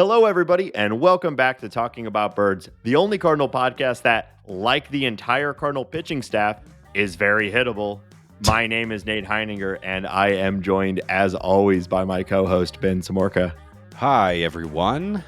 Hello, everybody, and welcome back to Talking About Birds, the only Cardinal podcast that, like the entire Cardinal pitching staff, is very hittable. My name is Nate Heininger, and I am joined, as always, by my co-host, Ben Samorka. Hi, everyone.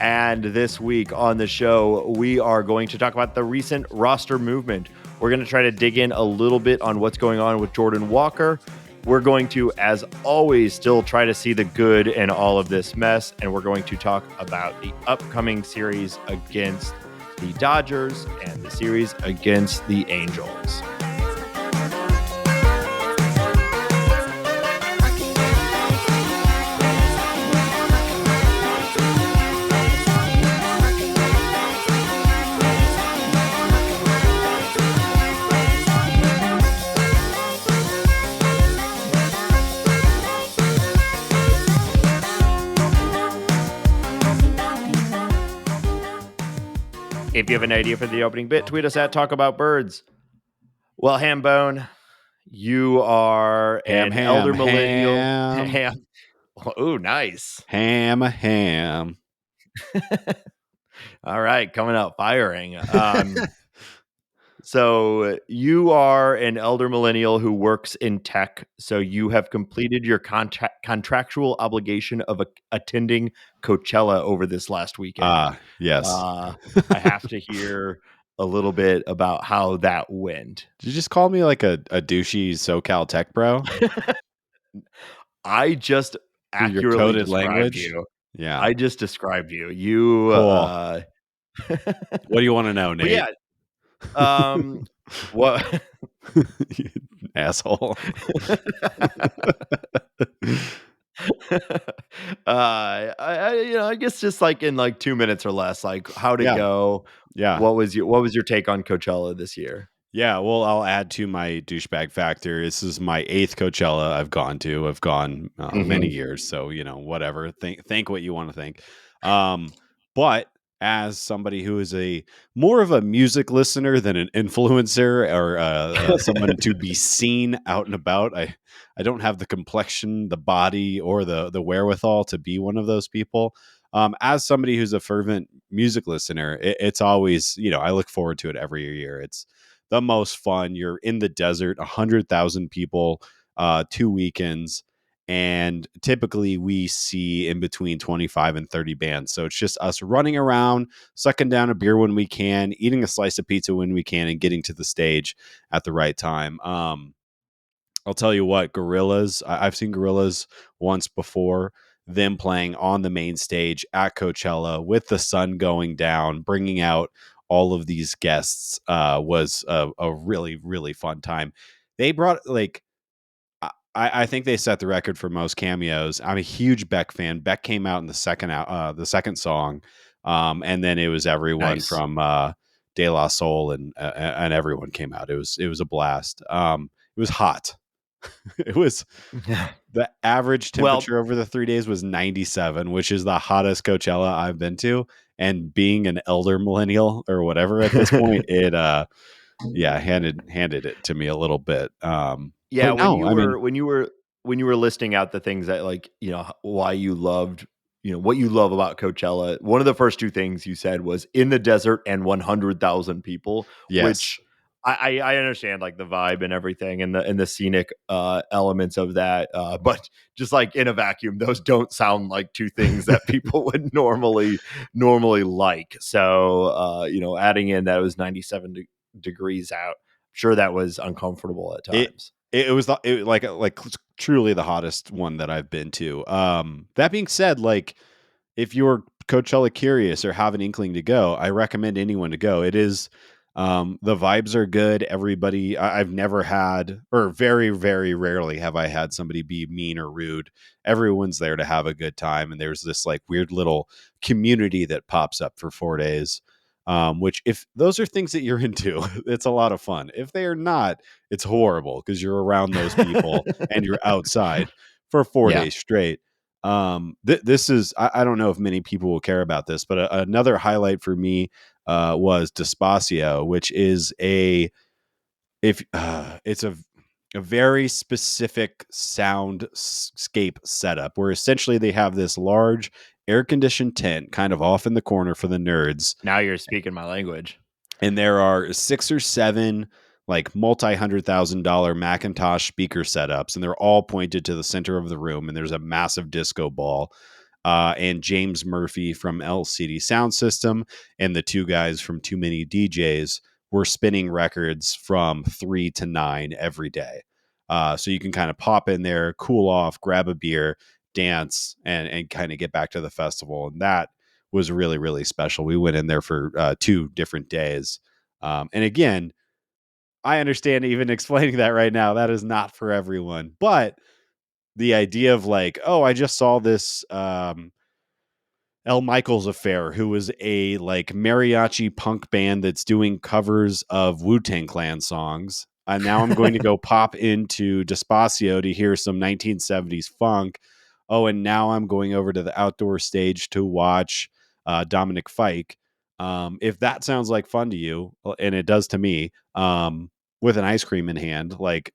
And this week on the show, we are going to talk about the recent roster movement. We're going to try to dig in a little bit on what's going on with Jordan Walker. We're going to, as always, still try to see the good in all of this mess. And we're going to talk about the upcoming series against the Dodgers and the series against the Angels. If you have an idea for the opening bit, tweet us at Talk About Birds. Well, Hambone, you are an elder millennial. Ham. Oh, nice. Ham. All right, coming out firing. So you are an elder millennial who works in tech. So you have completed your contractual obligation of attending Coachella over this last weekend. Yes. I have to hear a little bit about how that went. Did you just call me like a douchey SoCal tech bro? I just accurately coded described language? you. Yeah. I just described you. You. Cool. What do you want to know, Nate? Yeah. What? You asshole. I guess just like in like 2 minutes or less, like how'd it go? Yeah. What was your take on Coachella this year? Yeah, well, I'll add to my douchebag factor. This is my 8th Coachella I've gone to. I've gone many years, so whatever. Think what you want to think. But as somebody who is more of a music listener than an influencer or someone to be seen out and about, I don't have the complexion, the body, or the wherewithal to be one of those people. As somebody who's a fervent music listener, it's always, I look forward to it every year. It's the most fun. You're in the desert, 100,000 people, 2 weekends. And typically we see in between 25 and 30 bands. So it's just us running around, sucking down a beer when we can, eating a slice of pizza when we can, and getting to the stage at the right time. I'll tell you what, Gorillaz, I've seen Gorillaz once before, them playing on the main stage at Coachella with the sun going down, bringing out all of these guests was a really, really fun time. They brought I think they set the record for most cameos. I'm a huge Beck fan. Beck came out in the second song, and then it was everyone from De La Soul and everyone came out. It was a blast. It was hot. It was the average temperature over the 3 days was 97, which is the hottest Coachella I've been to. And being an elder millennial or whatever at this point, it handed it to me a little bit. When you were listing out the things that why you loved, what you love about Coachella, one of the first two things you said was in the desert and 100,000 people, which I understand like the vibe and everything and the scenic elements of that. But just like in a vacuum, those don't sound like two things that people would normally like. So, adding in that it was 97 degrees out, sure that was uncomfortable at times. It was like truly the hottest one that I've been to. That being said, like if you're Coachella curious or have an inkling to go, I recommend anyone to go. It is the vibes are good. Everybody, I've never had, or very, very rarely have I had somebody be mean or rude. Everyone's there to have a good time. And there's this like weird little community that pops up for 4 days. Which if those are things that you're into, it's a lot of fun. If they are not, it's horrible because you're around those people and you're outside for 4 days straight. This is, I don't know if many people will care about this, but another highlight for me was Despacio, which is it's a a very specific soundscape setup where essentially they have this large air-conditioned tent kind of off in the corner for the nerds. Now you're speaking my language. And there are 6 or 7 like multi-$100,000 Macintosh speaker setups, and they're all pointed to the center of the room. And there's a massive disco ball. And James Murphy from LCD Sound System and the 2 guys from Too Many DJs were spinning records from 3 to 9 every day. So you can kind of pop in there, cool off, grab a beer, dance, and kind of get back to the festival. And that was really, really special. We went in there for 2 different days. And again, I understand even explaining that right now, that is not for everyone. But the idea of like, oh, I just saw this L. Michaels Affair, who was a like mariachi punk band that's doing covers of Wu-Tang Clan songs. And now I'm going to go pop into Despacio to hear some 1970s funk. Oh, and now I'm going over to the outdoor stage to watch Dominic Fike. If that sounds like fun to you, and it does to me, with an ice cream in hand, like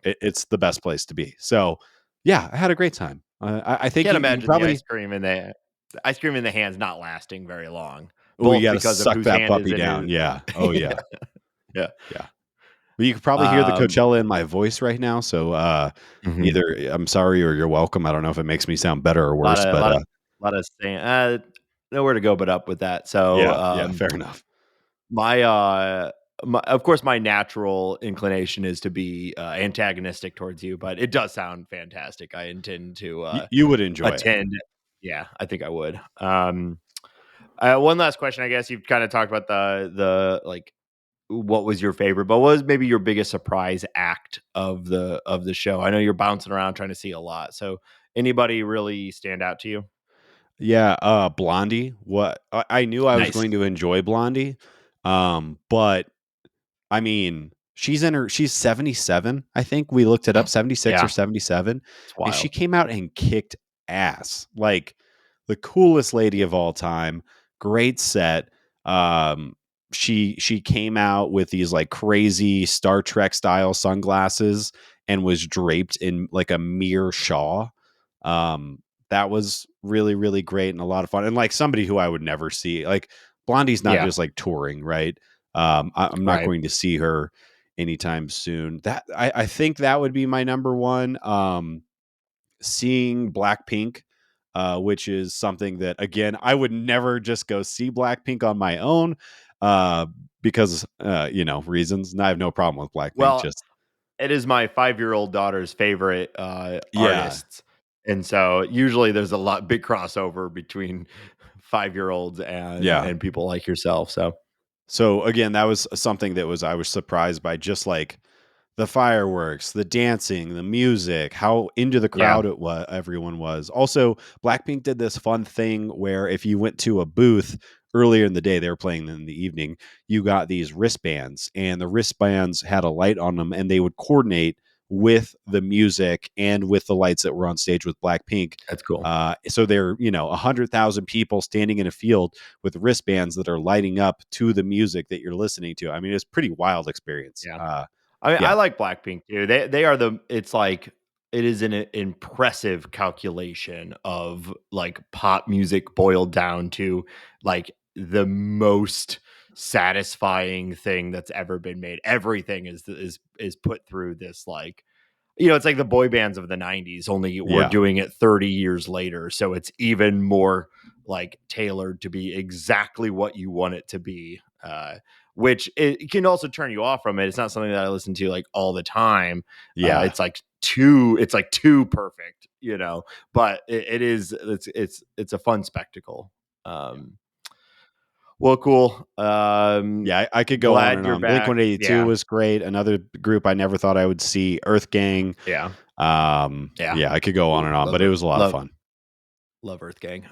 it's the best place to be. So, yeah, I had a great time. I think Can't you imagine the probably ice cream in the hand's not lasting very long, oh, you both got to because of suck whose that hand is puppy in down. who. Yeah. Oh, yeah. Yeah. Yeah. Well, you could probably hear the Um, Coachella in my voice right now. So mhm. either I'm sorry or you're welcome. I don't know if it makes me sound better or Lot worse, of but lot of lot of saying, nowhere to go but up with that. So, yeah, fair enough. my, of course, my natural inclination is to be antagonistic towards you, but it does sound fantastic. I intend to You would enjoy it. attend. Yeah, I think I would. One last question. I guess you've kind of talked about the like what was your favorite, but what was maybe your biggest surprise act of the show? I know you're bouncing around trying to see a lot. So anybody really stand out to you? Yeah, Blondie. What I knew I was Nice. going to enjoy Blondie, but I mean, she's 77. I think we looked it up, 76 or Yeah, 77, it's and she wild. came out and kicked ass. Like the coolest lady of all time. Great set. Um, she came out with these like crazy Star Trek style sunglasses and was draped in like a mere shawl. Um, that was really, really great and a lot of fun. And like somebody who I would never see, like Blondie's not Yeah, just like touring, right? I'm not right. going to see her anytime soon. That I think that would be my number one. Seeing Blackpink, which is something that again I would never just go see Blackpink on my own, uh, because reasons. And I have no problem with Blackpink. Well, Just it is my 5-year-old daughter's favorite yeah, artists, and so usually there's a lot big crossover between 5-year-olds yeah. and people like yourself. So So again, that was something that was I was surprised by, just like the fireworks, the dancing, the music, how into the yeah, crowd it was everyone was. Also, Blackpink did this fun thing where if you went to a booth earlier in the day, they were playing in the evening, you got these wristbands and the wristbands had a light on them and they would coordinate with the music and with the lights that were on stage with Blackpink. that's cool. So they're 100,000 people standing in a field with wristbands that are lighting up to the music that you're listening to. I mean, it's a pretty wild experience. Yeah. I Yeah, like Blackpink too. They are it's like it is an impressive calculation of like pop music boiled down to like the most satisfying thing that's ever been made. Everything is put through this like it's like the boy bands of the 90s, only we're yeah, doing it 30 years later. So it's even more like tailored to be exactly what you want it to be. Which it can also turn you off from it. It's not something that I listen to like all the time. yeah. It's like too perfect, but it's a fun spectacle. Um, well, cool. Yeah, I could go on Glad and you're on. Blink back. 182 Yeah. was great. Another group I never thought I would see, Earth Gang. Yeah. Yeah. Yeah, I could go on and on, but it was a lot of fun. Love Earth Gang.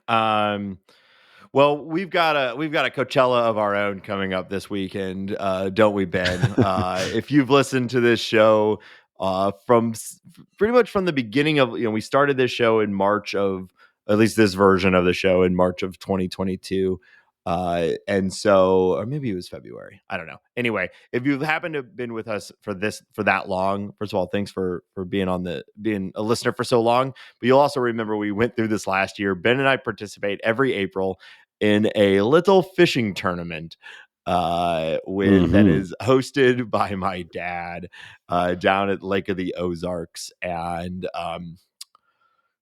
Well, we've got a Coachella of our own coming up this weekend, don't we, Ben? If you've listened to this show pretty much from the beginning of, we started this show in March of, at least this version of the show in March of 2022. And so, or maybe it was February. I don't know. Anyway, if you've happened to have been with us for that long, first of all, thanks for being being a listener for so long. But you'll also remember we went through this last year. Ben and I participate every April in a little fishing tournament that is hosted by my dad down at Lake of the Ozarks. And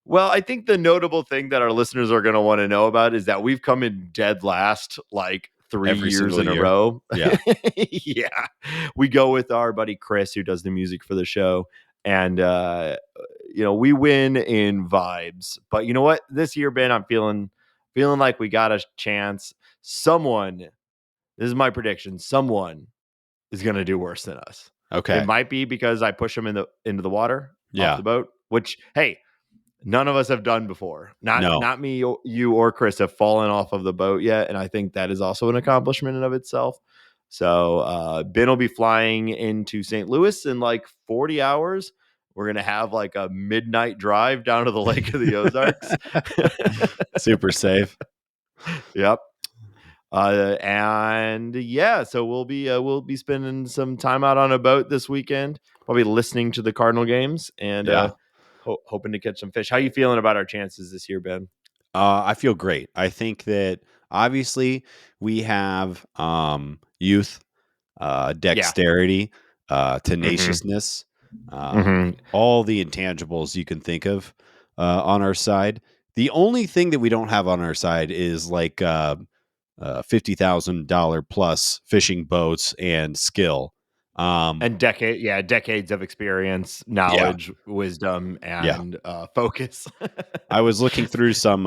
well, I think the notable thing that our listeners are going to want to know about is that we've come in dead last like 3 Every years single in a year. row. Yeah. Yeah. We go with our buddy Chris, who does the music for the show. And, we win in vibes. But you know what? This year, Ben, I'm feeling like we got a chance. This is my prediction, someone is going to do worse than us. Okay. It might be because I push them into the water off the boat, which, hey, none of us have done before. Not me, you, or Chris have fallen off of the boat yet, and I think that is also an accomplishment in of itself. So Ben will be flying into St. Louis in like 40 hours. We're gonna have like a midnight drive down to the Lake of the Ozarks. Super safe. Yep. And yeah, so we'll be spending some time out on a boat this weekend, probably listening to the Cardinal games and hoping to catch some fish. How you feeling about our chances this year, Ben? I feel great. I think that obviously we have youth, dexterity, tenaciousness, all the intangibles you can think of on our side. The only thing that we don't have on our side is like $50,000 plus fishing boats and skill. And decades of experience, knowledge, wisdom, and focus. I was looking through some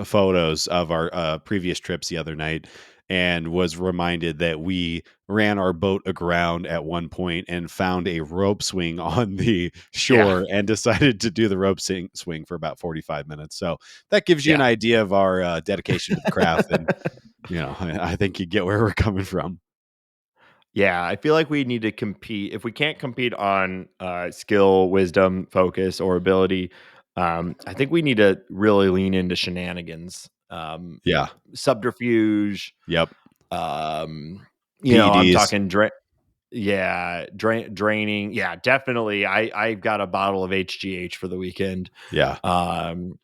photos of our previous trips the other night and was reminded that we ran our boat aground at one point and found a rope swing on the shore and decided to do the rope swing for about 45 minutes. So that gives you an idea of our dedication to the craft. And, I think you get where we're coming from. Yeah, I feel like we need to compete. If we can't compete on skill, wisdom, focus, or ability, I think we need to really lean into shenanigans. Subterfuge. Yep. I'm PEDs. talking draining. Yeah, definitely. I've got a bottle of HGH for the weekend. Yeah. I'm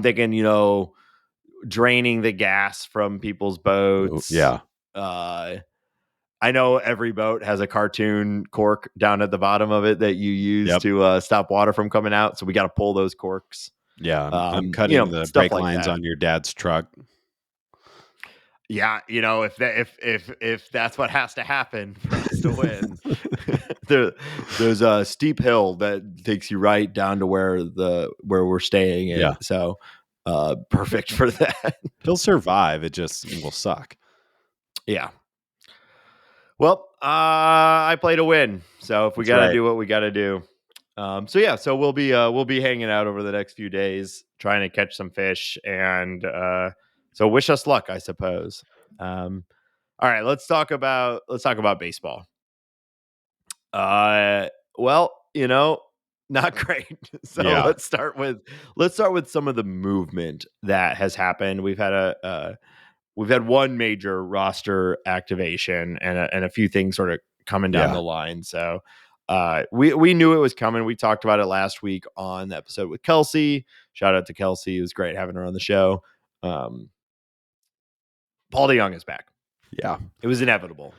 thinking, draining the gas from people's boats. Yeah. I know every boat has a cartoon cork down at the bottom of it that you use to stop water from coming out. So we got to pull those corks. Yeah, I'm cutting the brake lines on your dad's truck. Yeah, if that's what has to happen for us to win, there's a steep hill that takes you right down to where we're staying. In. Yeah, so perfect for that. He'll survive. It just will suck. Yeah. Well, I play to win. So if we got to do what we got to do. So we'll be hanging out over the next few days trying to catch some fish, and so wish us luck, I suppose. All right, let's talk about baseball. Well, not great. So let's start with some of the movement that has happened. We've had one major roster activation and a few things sort of coming down the line. So we knew it was coming. We talked about it last week on the episode with Kelsey. Shout out to Kelsey. It was great having her on the show. Paul DeJong is back. Yeah. It was inevitable.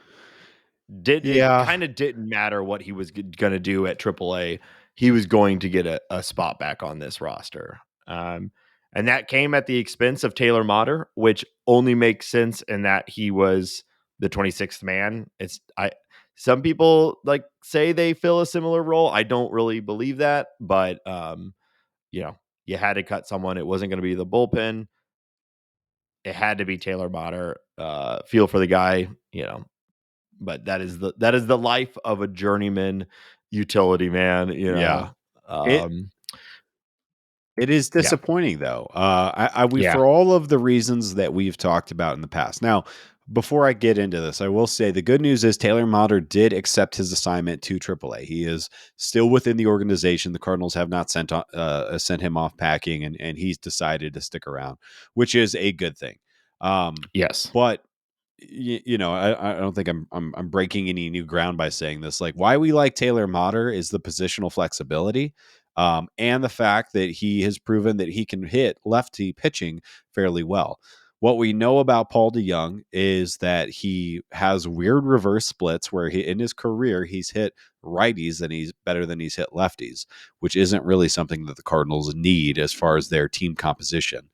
It kind of didn't matter what he was going to do at AAA. He was going to get a spot back on this roster. And that came at the expense of Taylor Motter, which only makes sense in that he was the 26th man. Some people say they fill a similar role. I don't really believe that, but you had to cut someone. It wasn't going to be the bullpen. It had to be Taylor Motter. Feel for the guy, but that is the life of a journeyman utility man. It is disappointing though. For all of the reasons that we've talked about in the past. Now, before I get into this, I will say the good news is Taylor Motter did accept his assignment to AAA. He is still within the organization. The Cardinals have not sent him off packing, and he's decided to stick around, which is a good thing. Yes. But I don't think I'm breaking any new ground by saying this. Like, why we like Taylor Motter is the positional flexibility, and the fact that he has proven that he can hit lefty pitching fairly well. What we know about Paul DeJong is that he has weird reverse splits where in his career he's hit righties and he's better than he's hit lefties, which isn't really something that the Cardinals need as far as their team composition.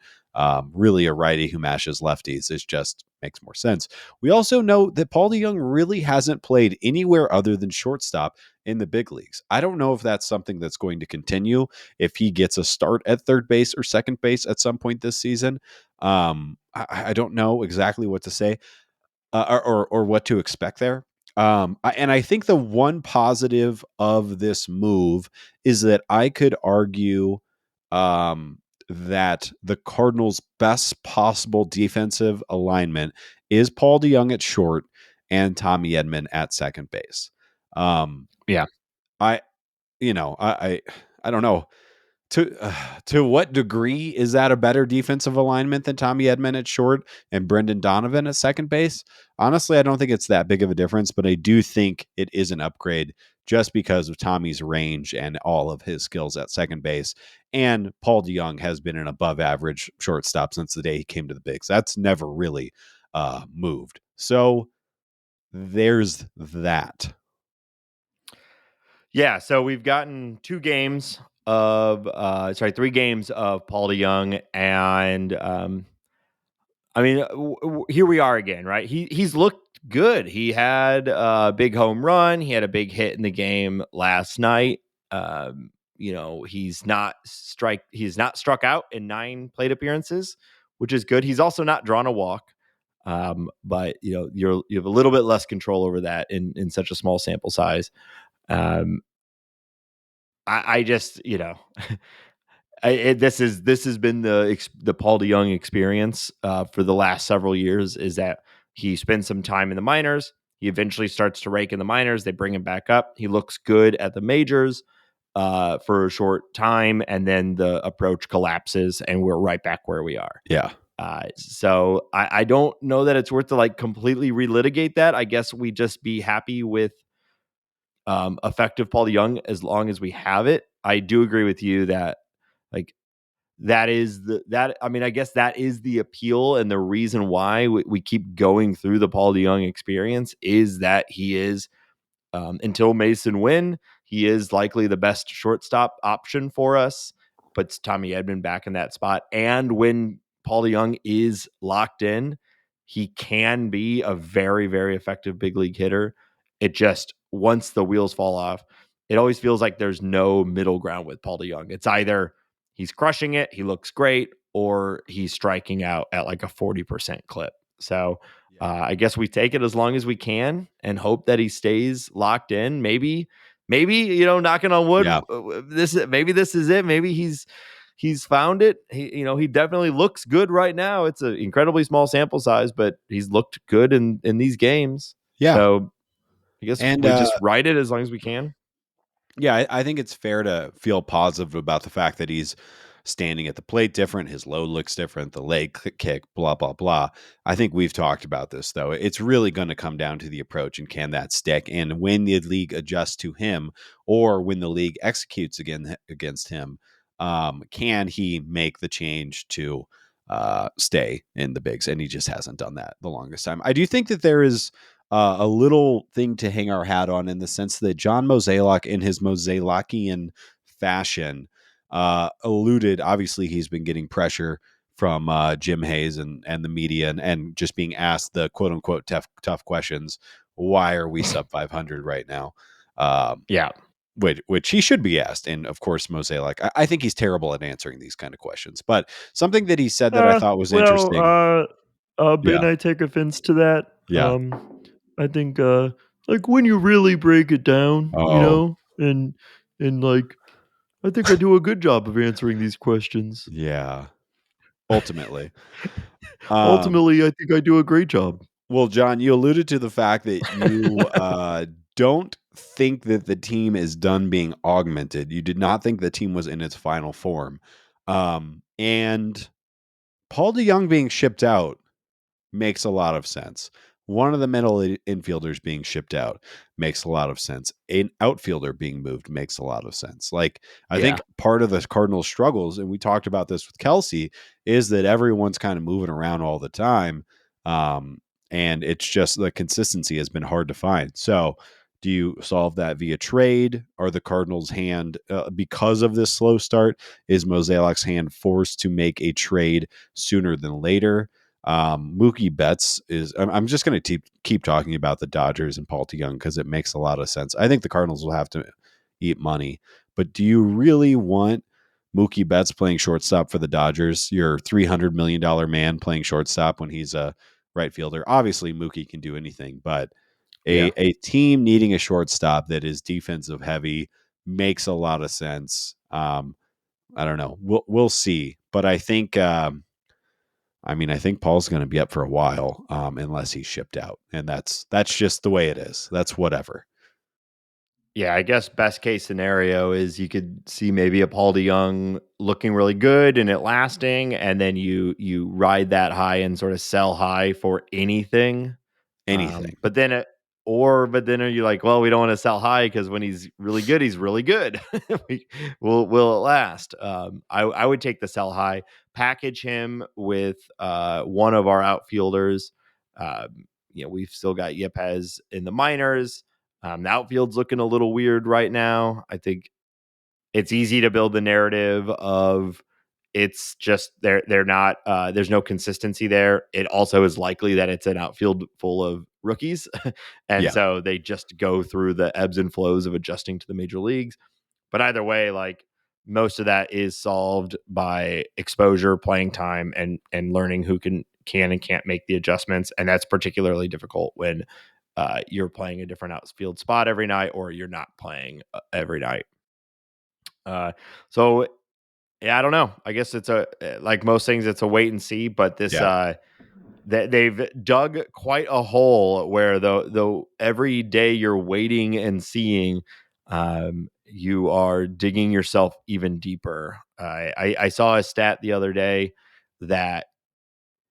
Really, a righty who mashes lefties is just makes more sense. We also know that Paul DeJong really hasn't played anywhere other than shortstop in the big leagues. I don't know if that's something that's going to continue, if he gets a start at third base or second base at some point this season. I don't know exactly what to say, or what to expect there. And I think the one positive of this move is that I could argue that the Cardinals' best possible defensive alignment is Paul DeJong at short and Tommy Edman at second base. Yeah. I, I don't know. To what degree is that a better defensive alignment than Tommy Edman at short and Brendan Donovan at second base? Honestly, I don't think it's that big of a difference, but I do think it is an upgrade just because of Tommy's range and all of his skills at second base. And Paul DeJong has been an above average shortstop since the day he came to the bigs. That's never really moved. So there's that. Yeah, so we've gotten 3 games of Paul DeJong, and I mean, here we are again, right? He's looked good. He had a big home run. He had a big hit in the game last night. He's not struck out in 9 plate appearances, which is good. He's also not drawn a walk. But you have a little bit less control over that in such a small sample size. Um, I just, this has been the Paul DeJong experience for the last several years, is that he spends some time in the minors. He eventually starts to rake in the minors. They bring him back up. He looks good at the majors for a short time, and then the approach collapses, and we're right back where we are. Yeah. So I don't know that it's worth to completely relitigate that. I guess we just be happy with effective Paul DeJong as long as we have it. I do agree with you that I guess that is the appeal, and the reason why we keep going through the Paul DeJong experience is that he is, until Mason Wynn, he is likely the best shortstop option for us. Puts Tommy Edman back in that spot, and when Paul DeJong is locked in, he can be a very, very effective big league hitter. It just, once the wheels fall off, it always feels like there's no middle ground with Paul DeJong. It's either he's crushing it, he looks great, or he's striking out at a 40% clip. So I guess we take it as long as we can and hope that he stays locked in. Maybe, knocking on wood, this is it. Maybe he's found it. He definitely looks good right now. It's an incredibly small sample size, but he's looked good in these games. Yeah. So I guess we just ride it as long as we can. Yeah, I think it's fair to feel positive about the fact that he's standing at the plate different. His load looks different, the leg kick, blah, blah, blah. I think we've talked about this, though. It's really going to come down to the approach and can that stick. And when the league adjusts to him or when the league executes against him, can he make the change to stay in the bigs? And he just hasn't done that the longest time. I do think that there is a little thing to hang our hat on in the sense that John Mozeliak, in his Mozeliakian fashion, alluded. Obviously, he's been getting pressure from Jim Hayes and the media and just being asked the quote unquote tough questions. Why are we sub 500 right now? Yeah. Which he should be asked. And of course, Mozeliak, I think he's terrible at answering these kind of questions. But something that he said that I thought was interesting. Ben, I take offense to that. Yeah. I think when you really break it down, and I think I do a good job of answering these questions. Yeah. Ultimately. Ultimately, I think I do a great job. Well, John, you alluded to the fact that you don't think that the team is done being augmented. You did not think the team was in its final form. And Paul DeJong being shipped out makes a lot of sense. One of the middle infielders being shipped out makes a lot of sense. An outfielder being moved makes a lot of sense. Like, I Yeah. think part of the Cardinals' struggles, and we talked about this with Kelsey, is that everyone's kind of moving around all the time. And it's just the consistency has been hard to find. So, do you solve that via trade? Are the Cardinals' hand, because of this slow start, is Mozeliak's hand forced to make a trade sooner than later? Mookie Betts is. I'm just going to keep talking about the Dodgers and Paul DeJong because it makes a lot of sense. I think the Cardinals will have to eat money, but do you really want Mookie Betts playing shortstop for the Dodgers? Your $300 million man playing shortstop when he's a right fielder. Obviously, Mookie can do anything, but Yeah. a team needing a shortstop that is defensive heavy makes a lot of sense. I don't know. We'll see, but I think. I think Paul's going to be up for a while, unless he's shipped out, and that's just the way it is. That's whatever. Yeah, I guess best case scenario is you could see maybe a Paul DeJong looking really good and it lasting, and then you ride that high and sort of sell high for anything. Anything. But then are you like, well, we don't want to sell high because when he's really good, he's really good. Will it last? I would take the sell high, package him with one of our outfielders. We've still got Yepes in the minors. The outfield's looking a little weird right now. I think it's easy to build the narrative of it's just they're not there's no consistency there. It also is likely that it's an outfield full of rookies. And Yeah. so they just go through the ebbs and flows of adjusting to the major leagues. But either way, like most of that is solved by exposure, playing time, and learning who can and can't make the adjustments. And that's particularly difficult when you're playing a different outfield spot every night or you're not playing every night. So yeah, I don't know. I guess it's like most things, it's a wait and see. But this, Yeah. they've dug quite a hole where though every day you're waiting and seeing, you are digging yourself even deeper. I saw a stat the other day that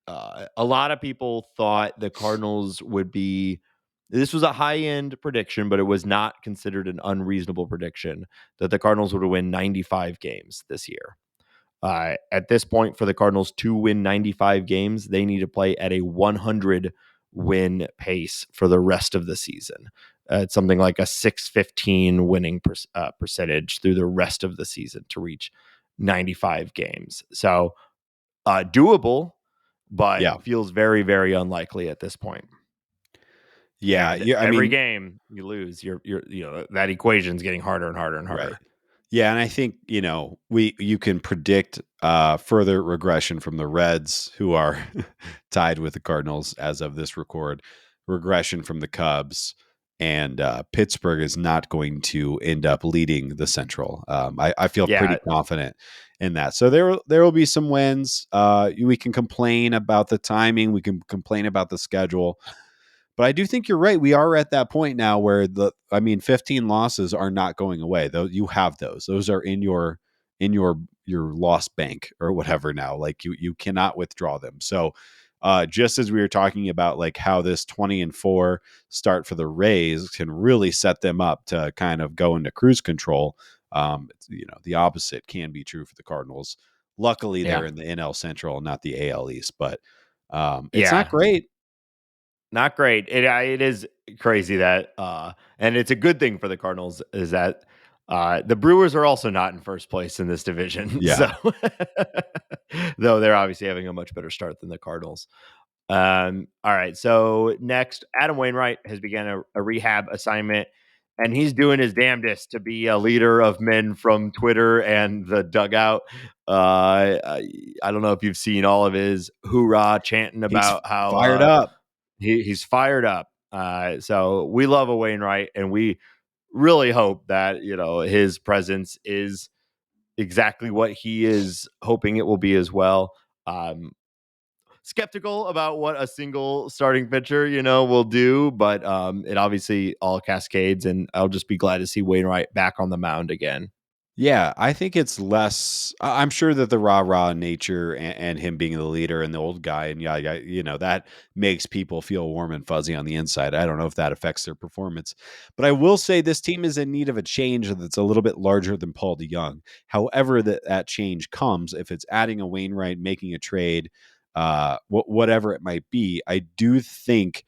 a lot of people thought the Cardinals would be. This was a high end prediction, but it was not considered an unreasonable prediction that the Cardinals would win 95 games this year. At this point, for the Cardinals to win 95 games, they need to play at a 100 win pace for the rest of the season. It's something like a 615 winning percentage through the rest of the season to reach 95 games. So doable, but Yeah. feels very, very unlikely at this point. Yeah. And every game you lose, you're that equation's getting harder and harder and harder. Right. Yeah, and I think you can predict further regression from the Reds, who are tied with the Cardinals as of this record, regression from the Cubs, and Pittsburgh is not going to end up leading the Central. I feel pretty confident in that. So there will be some wins. We can complain about the timing. We can complain about the schedule. But I do think you're right. We are at that point now where 15 losses are not going away. Though you have those. Those are in your loss bank or whatever now. Like you cannot withdraw them. So just as we were talking about like how this 20-4 start for the Rays can really set them up to kind of go into cruise control. The opposite can be true for the Cardinals. Luckily, they're in the NL Central, not the AL East, but it's not great. Not great. It is crazy that, and it's a good thing for the Cardinals is that the Brewers are also not in first place in this division. Yeah. So, though they're obviously having a much better start than the Cardinals. All right. So next, Adam Wainwright has begun a rehab assignment, and he's doing his damnedest to be a leader of men from Twitter and the dugout. I don't know if you've seen all of his hoorah chanting about how fired up. He's fired up. So we love a Wainwright, and we really hope that his presence is exactly what he is hoping it will be as well. Skeptical about what a single starting pitcher will do, but it obviously all cascades, and I'll just be glad to see Wainwright back on the mound again. Yeah, I think it's less. I'm sure that the rah nature and him being the leader and the old guy and yeah, that makes people feel warm and fuzzy on the inside. I don't know if that affects their performance, but I will say this team is in need of a change that's a little bit larger than Paul DeJong. However, that change comes if it's adding a Wainwright, making a trade, whatever it might be. I do think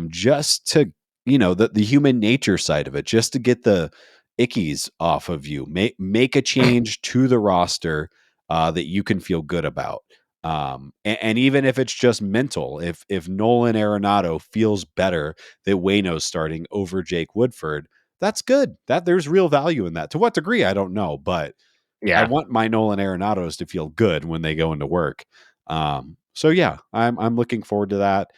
just to the human nature side of it, just to get the ickies off of you. Make a change to the roster that you can feel good about. And even if it's just mental, if Nolan Arenado feels better that Waino's starting over Jake Woodford, that's good. That there's real value in that. To what degree, I don't know, but I Yeah. want my Nolan Arenados to feel good when they go into work. So yeah, I'm looking forward to that.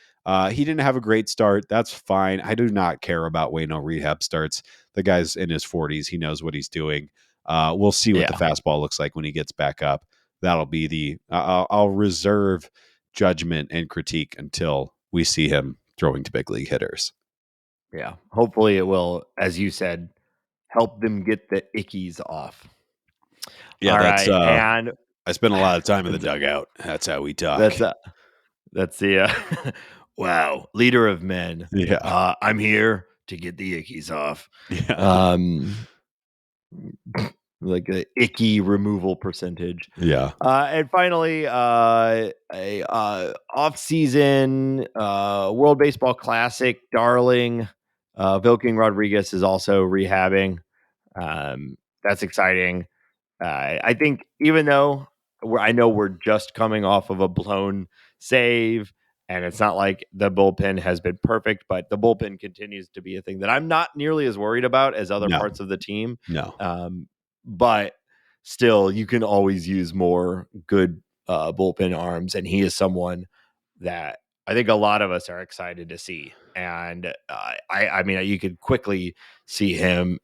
He didn't have a great start. That's fine. I do not care about Waino rehab starts. The guy's in his 40s. He knows what he's doing. We'll see what the Yeah. fastball looks like when he gets back up. That'll be I'll reserve judgment and critique until we see him throwing to big league hitters. Yeah. Hopefully it will, as you said, help them get the ickies off. Yeah, All right. And I spent a lot of time in the dugout. That's how we talk. that's that's the wow, leader of men. Yeah. I'm here to get the ickies off. Yeah. Um like a icky removal percentage. Yeah. And finally, a off-season World Baseball Classic darling, Vilking Rodriguez is also rehabbing. That's exciting. I think even though I know we're just coming off of a blown save, and it's not like the bullpen has been perfect, but the bullpen continues to be a thing that I'm not nearly as worried about as other No. parts of the team. No. But still, you can always use more good bullpen arms, and he is someone that I think a lot of us are excited to see. And I mean, you could quickly see him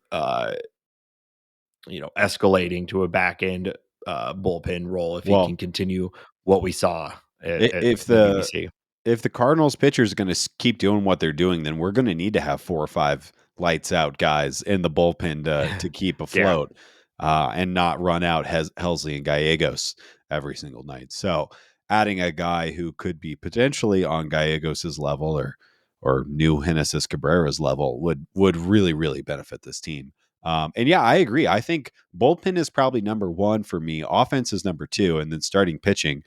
escalating to a back end bullpen role if he Well, can continue what we saw at if the the BBC. if the Cardinals pitcher is going to keep doing what they're doing, then we're going to need to have 4 or 5 lights out guys in the bullpen to keep Yeah. afloat and not run out Helsley and Gallegos every single night. So adding a guy who could be potentially on Gallegos's level or new Genesis Cabrera's level would really really benefit this team. And yeah, I agree. I think bullpen is probably number one for me. Offense is number two, and then starting pitching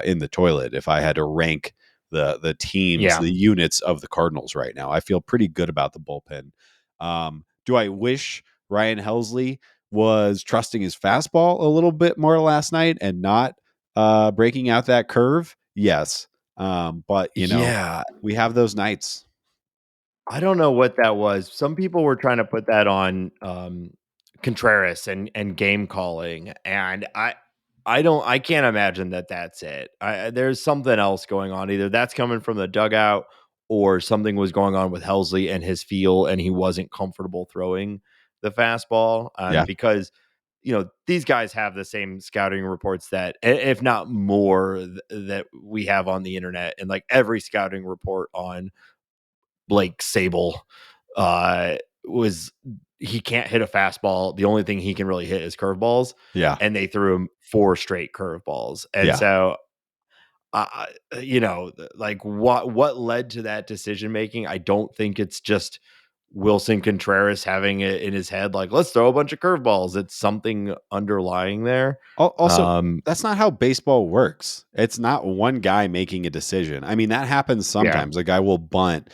in the toilet. If I had to rank the teams, Yeah. the units of the Cardinals right now, I feel pretty good about the bullpen. Do I wish Ryan Helsley was trusting his fastball a little bit more last night and not breaking out that curve? Yes, but Yeah. we have those nights. I don't know what that was. Some people were trying to put that on Contreras and game calling, and I can't imagine that that's it. There's something else going on. Either that's coming from the dugout, or something was going on with Helsley and his feel, and he wasn't comfortable throwing the fastball. Yeah, Because these guys have the same scouting reports that, if not more, that we have on the internet, and like every scouting report on Blake Sable was he can't hit a fastball. The only thing he can really hit is curveballs, yeah, and they threw him 4 straight curveballs. And yeah. so, like what led to that decision making? I don't think it's just Wilson Contreras having it in his head, like, let's throw a bunch of curveballs. It's something underlying there. Also, Um, that's not how baseball works. It's not one guy making a decision. I mean, that happens yeah, sometimes. A guy will bunt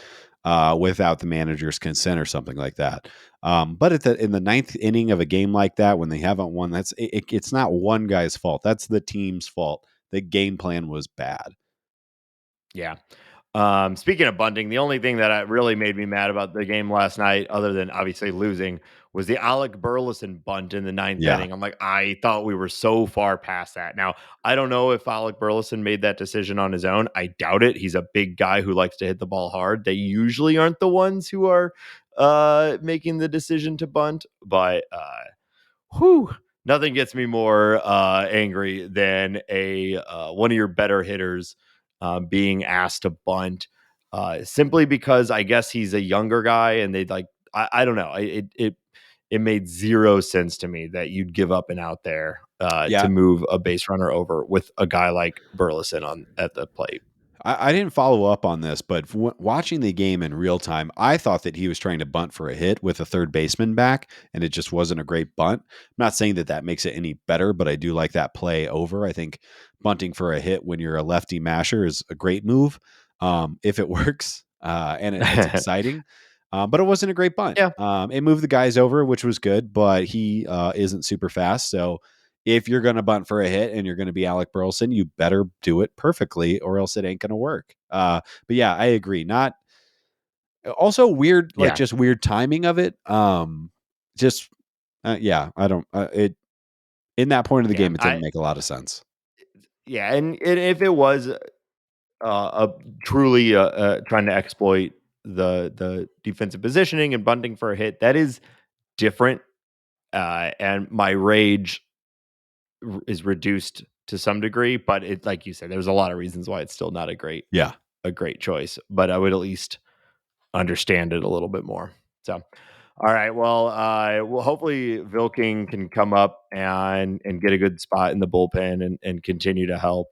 without the manager's consent or something like that. But in the ninth inning of a game like that, when they haven't won, it's not one guy's fault. That's the team's fault. The game plan was bad. yeah. Speaking of bunting, the only thing that really made me mad about the game last night, other than obviously losing, was the Alec Burleson bunt in the ninth Yeah, inning. I'm like, I thought we were so far past that. Now, I don't know if Alec Burleson made that decision on his own. I doubt it. He's a big guy who likes to hit the ball hard. They usually aren't the ones who are making the decision to bunt, but whew, nothing gets me more angry than a one of your better hitters being asked to bunt simply because I guess he's a younger guy and they like I don't know it made zero sense to me that you'd give up an out there Yeah. to move a base runner over with a guy like Burleson at the plate. I didn't follow up on this, but watching the game in real time, I thought that he was trying to bunt for a hit with a third baseman back, and it just wasn't a great bunt. I'm not saying that makes it any better, but I do like that play over. I think bunting for a hit when you're a lefty masher is a great move if it works and it's exciting. But it wasn't a great bunt. Yeah. It moved the guys over, which was good, but he isn't super fast. So if you're going to bunt for a hit and you're going to be Alec Burleson, you better do it perfectly or else it ain't going to work. But yeah, I agree. Not also weird, like just weird timing of it. Yeah, I don't, it in that point of the game, it didn't make a lot of sense. Yeah. And if it was truly trying to exploit the defensive positioning and bunting for a hit, that is different. And my rage is reduced to some degree, but it, like you said, there's a lot of reasons why it's still not a great choice, but I would at least understand it a little bit more. So, all right, well, hopefully Vilking can come up and get a good spot in the bullpen and continue to help.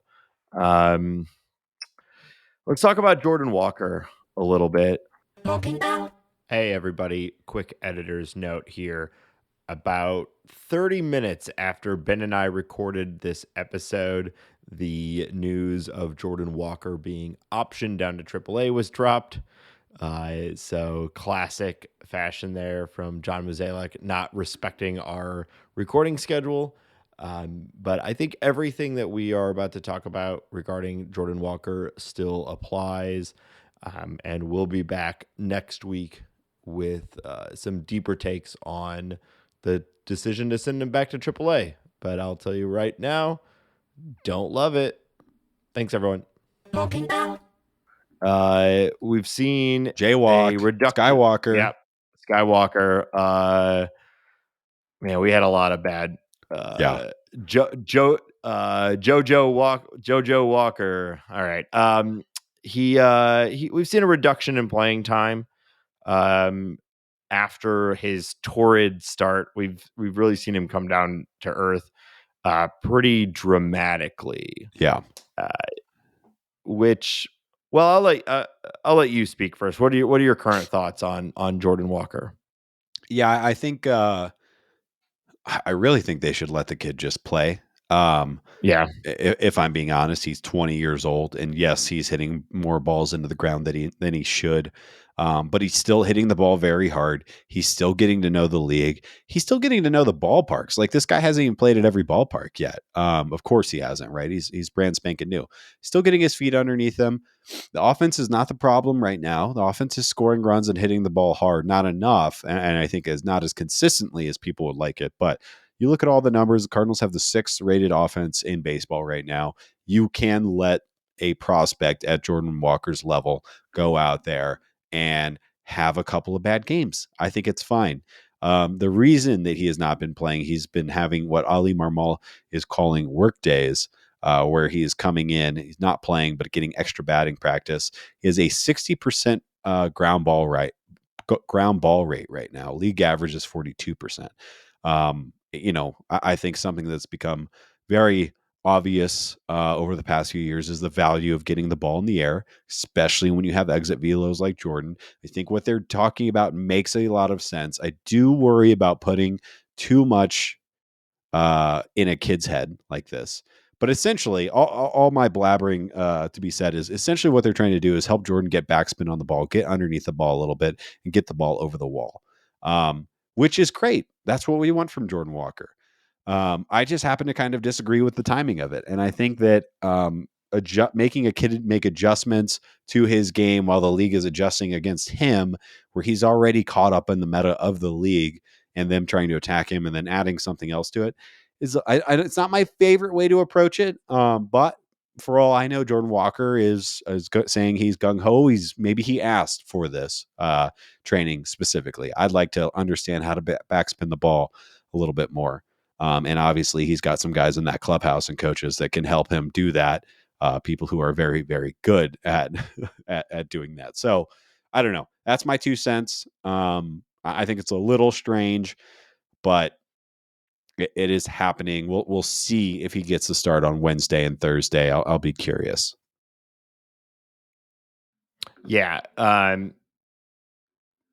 Let's talk about Jordan Walker a little bit. Hey, everybody, quick editor's note here. About 30 minutes after Ben and I recorded this episode, the news of Jordan Walker being optioned down to AAA was dropped. So classic fashion there from John Mozeliak, not respecting our recording schedule. But I think everything that we are about to talk about regarding Jordan Walker still applies. And we'll be back next week with some deeper takes on the decision to send him back to AAA. But I'll tell you right now, don't love it. Thanks, everyone. We've seen Jaywalk, a reduction. Skywalker. Yeah, Skywalker. Man, we had a lot of bad. Jojo Walker. All right. We've seen a reduction in playing time. After his torrid start, we've really seen him come down to earth pretty dramatically. Yeah. Which, well, I'll let you speak first. What are your current thoughts on Jordan Walker? Yeah, I think I really think they should let the kid just play. If I'm being honest, he's 20 years old, and yes, he's hitting more balls into the ground than he should. But he's still hitting the ball very hard. He's still getting to know the league. He's still getting to know the ballparks. Like, this guy hasn't even played at every ballpark yet. Of course he hasn't, right? He's brand spanking new. Still getting his feet underneath him. The offense is not the problem right now. The offense is scoring runs and hitting the ball hard, not enough, and I think is not as consistently as people would like it. But you look at all the numbers, the Cardinals have the 6th rated offense in baseball right now. You can let a prospect at Jordan Walker's level go out there and have a couple of bad games. I think it's fine. The reason that he has not been playing, he's been having what Ali Marmol is calling work days, where he is coming in, he's not playing, but getting extra batting practice. He has a 60% ground ball rate right now. League average is 42%. I think something that's become very obvious over the past few years is the value of getting the ball in the air, especially when you have exit velos like Jordan. I think what they're talking about makes a lot of sense. I do worry about putting too much in a kid's head like this. But essentially, all my blabbering to be said is essentially what they're trying to do is help Jordan get backspin on the ball, get underneath the ball a little bit, and get the ball over the wall, which is great. That's what we want from Jordan Walker. I just happen to kind of disagree with the timing of it. And I think that making a kid make adjustments to his game while the league is adjusting against him, where he's already caught up in the meta of the league, and them trying to attack him and then adding something else to it it's not my favorite way to approach it. But for all I know, Jordan Walker is saying he's gung ho. Maybe he asked for this training specifically. I'd like to understand how to backspin the ball a little bit more. And obviously he's got some guys in that clubhouse and coaches that can help him do that. People who are very, very good at, at doing that. So I don't know. That's my 2 cents. I think it's a little strange. but it is happening. We'll see if he gets the start on Wednesday and Thursday. I'll be curious. Yeah.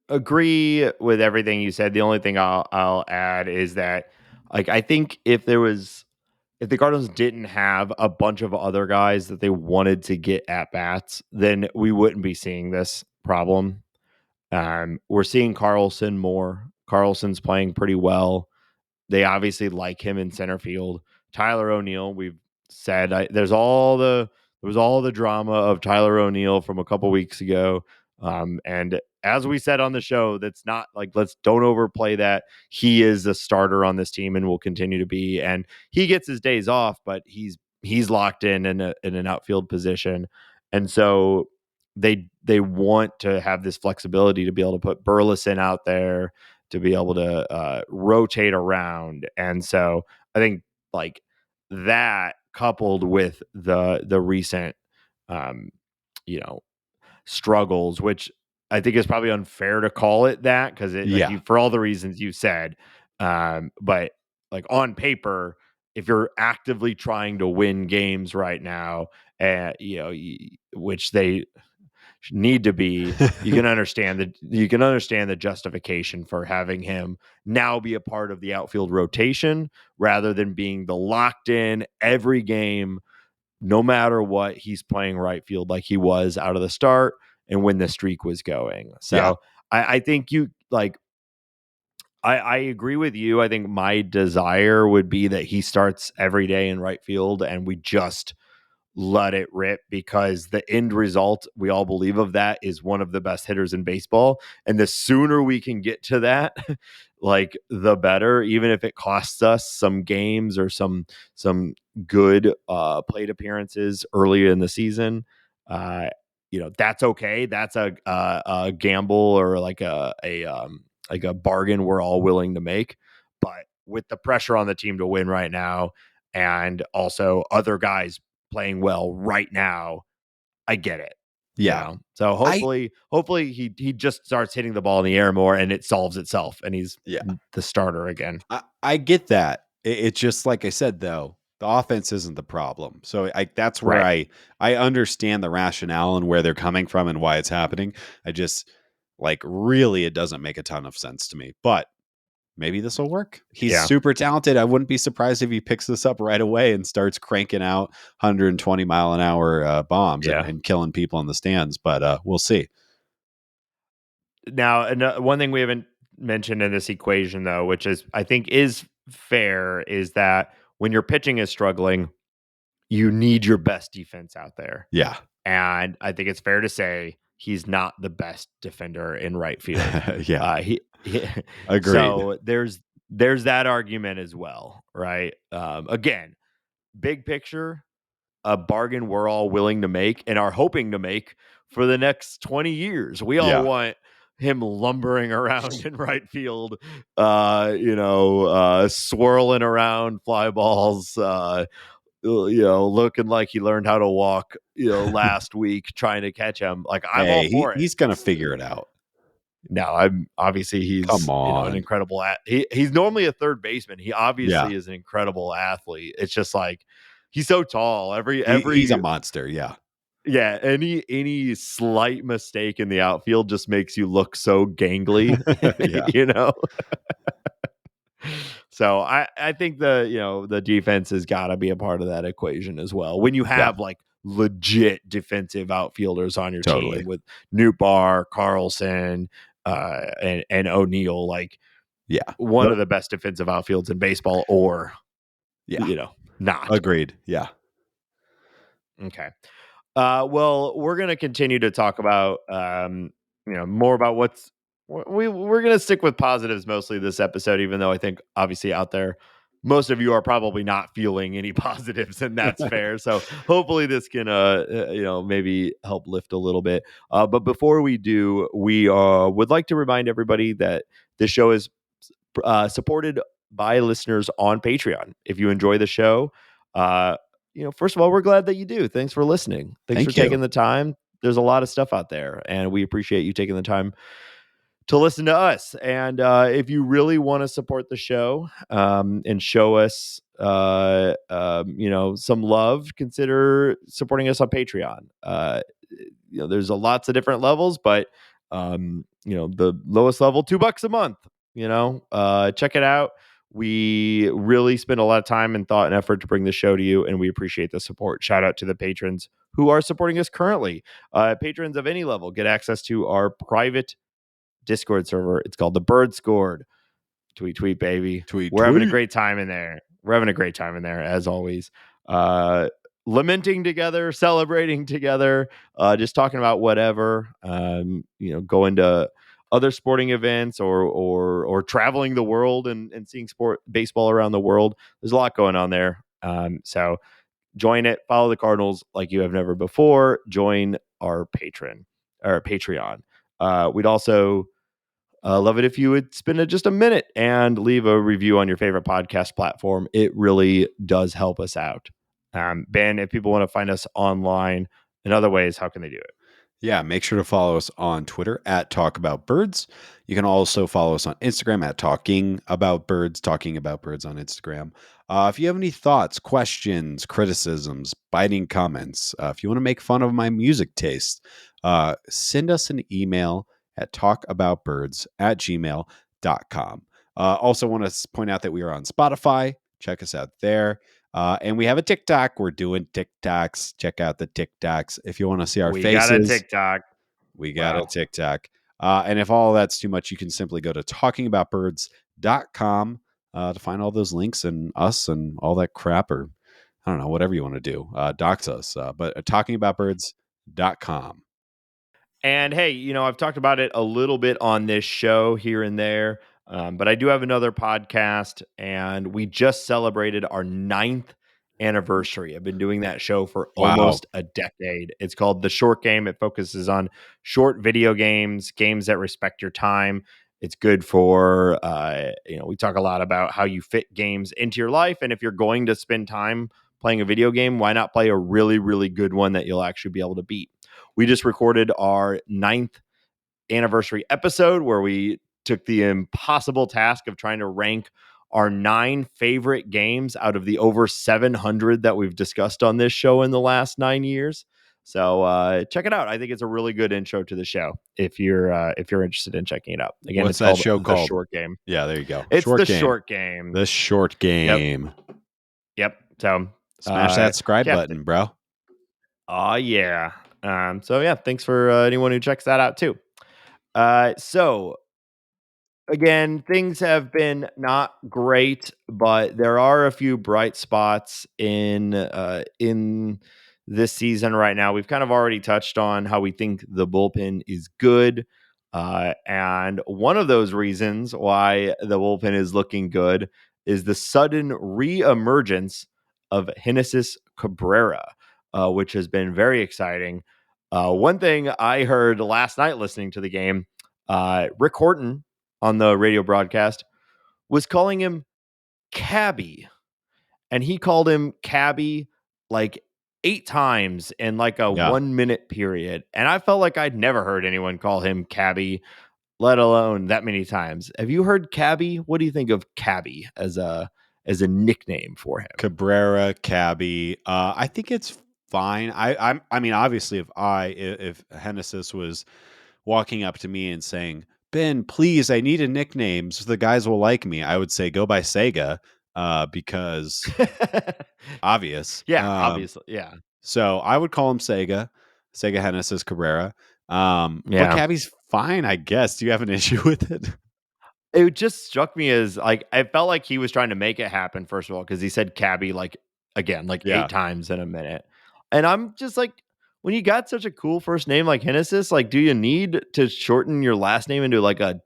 Agree with everything you said. The only thing I'll add is that, like, I think if the Cardinals didn't have a bunch of other guys that they wanted to get at bats, then we wouldn't be seeing this problem. We're seeing Carlson more. Carlson's playing pretty well. They obviously like him in center field. Tyler O'Neill, we've said there was all the drama of Tyler O'Neill from a couple weeks ago. And as we said on the show, that's not like, don't overplay that. He is a starter on this team and will continue to be. And he gets his days off, but he's locked in an outfield position. And so they want to have this flexibility to be able to put Burleson out there, to be able to rotate around. And so I think, like, that coupled with the recent um, you know struggles, which I think is probably unfair to call it that, because for all the reasons you said, but like on paper, if you're actively trying to win games right now, which they need to be, you can understand the justification for having him now be a part of the outfield rotation rather than being the locked in every game, no matter what, he's playing right field like he was out of the start and when the streak was going. So I think I agree with you. I think my desire would be that he starts every day in right field and we just let it rip, because the end result, we all believe, of that is one of the best hitters in baseball. And the sooner we can get to that, like, the better, even if it costs us some games or some good plate appearances early in the season. That's okay. That's a gamble, or like a bargain we're all willing to make. But with the pressure on the team to win right now, and also other guys playing well right now, I get it. Yeah. So hopefully he just starts hitting the ball in the air more and it solves itself and he's the starter again. I get that. It's just like I said, though, the offense isn't the problem. So that's where I understand the rationale and where they're coming from and why it's happening. I just, like, really, it doesn't make a ton of sense to me, but maybe this will work. He's super talented. I wouldn't be surprised if he picks this up right away and starts cranking out 120 mile an hour bombs and killing people in the stands. But we'll see. Now, one thing we haven't mentioned in this equation, though, which I think is fair, is that when your pitching is struggling, you need your best defense out there. Yeah. And I think it's fair to say he's not the best defender in right field. Agreed. So there's that argument as well, right? Again, big picture, a bargain we're all willing to make and are hoping to make for the next 20 years. We all want him lumbering around in right field, swirling around fly balls, looking like he learned how to walk, last week, trying to catch him. Like, I'm all for it. He's going to figure it out. No, he's Come on. an incredible he's normally a third baseman. He obviously is an incredible athlete. It's just like, he's so tall. He's a monster. Yeah. Yeah. Any slight mistake in the outfield just makes you look so gangly. So I think the defense has got to be a part of that equation as well. When you have like legit defensive outfielders on your team with Nootbaar, Carlson, and O'Neill, like, one of the best defensive outfields in baseball, or not. Agreed. Yeah. Okay. Well, we're going to continue to talk about more about we're going to stick with positives mostly this episode, even though I think obviously out there most of you are probably not feeling any positives, and that's fair. So hopefully this can maybe help lift a little bit. But before we do, we would like to remind everybody that this show is supported by listeners on Patreon. If you enjoy the show, first of all, we're glad that you do. Thanks for listening. Thanks for taking the time. There's a lot of stuff out there, and we appreciate you taking the time to listen to us. And if you really want to support the show and show us, some love, consider supporting us on Patreon. There's lots of different levels, but the lowest level, $2 a month. Check it out. We really spend a lot of time and thought and effort to bring the show to you, and we appreciate the support. Shout out to the patrons who are supporting us currently. Patrons of any level get access to our private Discord server. It's called the Bird Scored. Tweet, baby. We're having a great time in there. As always. Lamenting together, celebrating together, just talking about whatever. Going to other sporting events or traveling the world and seeing baseball around the world. There's a lot going on there. So join it. Follow the Cardinals like you have never before. Join our Patreon. We'd also love it if you would spend just a minute and leave a review on your favorite podcast platform. It really does help us out. Ben, if people want to find us online in other ways, how can they do it? Yeah, make sure to follow us on Twitter at Talk About Birds. You can also follow us on Instagram at Talking About Birds on Instagram. If you have any thoughts, questions, criticisms, biting comments, if you want to make fun of my music taste, send us an email at talkaboutbirds@gmail.com. Also want to point out that we are on Spotify. Check us out there. And we have a TikTok. We're doing TikToks. Check out the TikToks. If you want to see our faces. We got a TikTok. We got a TikTok. And if all that's too much, you can simply go to talkingaboutbirds.com to find all those links and us and all that crap, or I don't know, whatever you want to do. Dox us. But talkingaboutbirds.com. And hey, I've talked about it a little bit on this show here and there, but I do have another podcast, and we just celebrated our 9th anniversary. I've been doing that show for almost a decade. It's called The Short Game. It focuses on short video games that respect your time. It's good for, we talk a lot about how you fit games into your life. And if you're going to spend time playing a video game, why not play a really, really good one that you'll actually be able to beat? We just recorded our 9th anniversary episode where we took the impossible task of trying to rank our 9 favorite games out of the over 700 that we've discussed on this show in the last 9 years. So check it out. I think it's a really good intro to the show if you're interested in checking it out. Again, what's it's that show called? The Short Game. Yeah, there you go. It's The Short Game. The Short Game. Yep. So smash that subscribe button, bro. Oh yeah. So yeah, thanks for anyone who checks that out too. So again, things have been not great, but there are a few bright spots in this season right now. We've kind of already touched on how we think the bullpen is good. And one of those reasons why the bullpen is looking good is the sudden reemergence of Genesis Cabrera, which has been very exciting. One thing I heard last night listening to the game, Rick Horton on the radio broadcast was calling him Cabby, and he called him Cabby like 8 times in like a 1 minute period. And I felt like I'd never heard anyone call him Cabby, let alone that many times. Have you heard Cabby? What do you think of Cabby as a nickname for him? Cabrera, Cabby. I think it's fine. I mean, obviously, if Genesis was walking up to me and saying, "Ben, please, I need a nickname so the guys will like me," I would say go by Sega, because obvious. Yeah, obviously, yeah. So I would call him Sega Genesis Cabrera. But Cabby's fine, I guess. Do you have an issue with it? It just struck me as like I felt like he was trying to make it happen, first of all, because he said Cabby like 8 times in a minute. And I'm just like, when you got such a cool first name like Genesis, like, do you need to shorten your last name into like a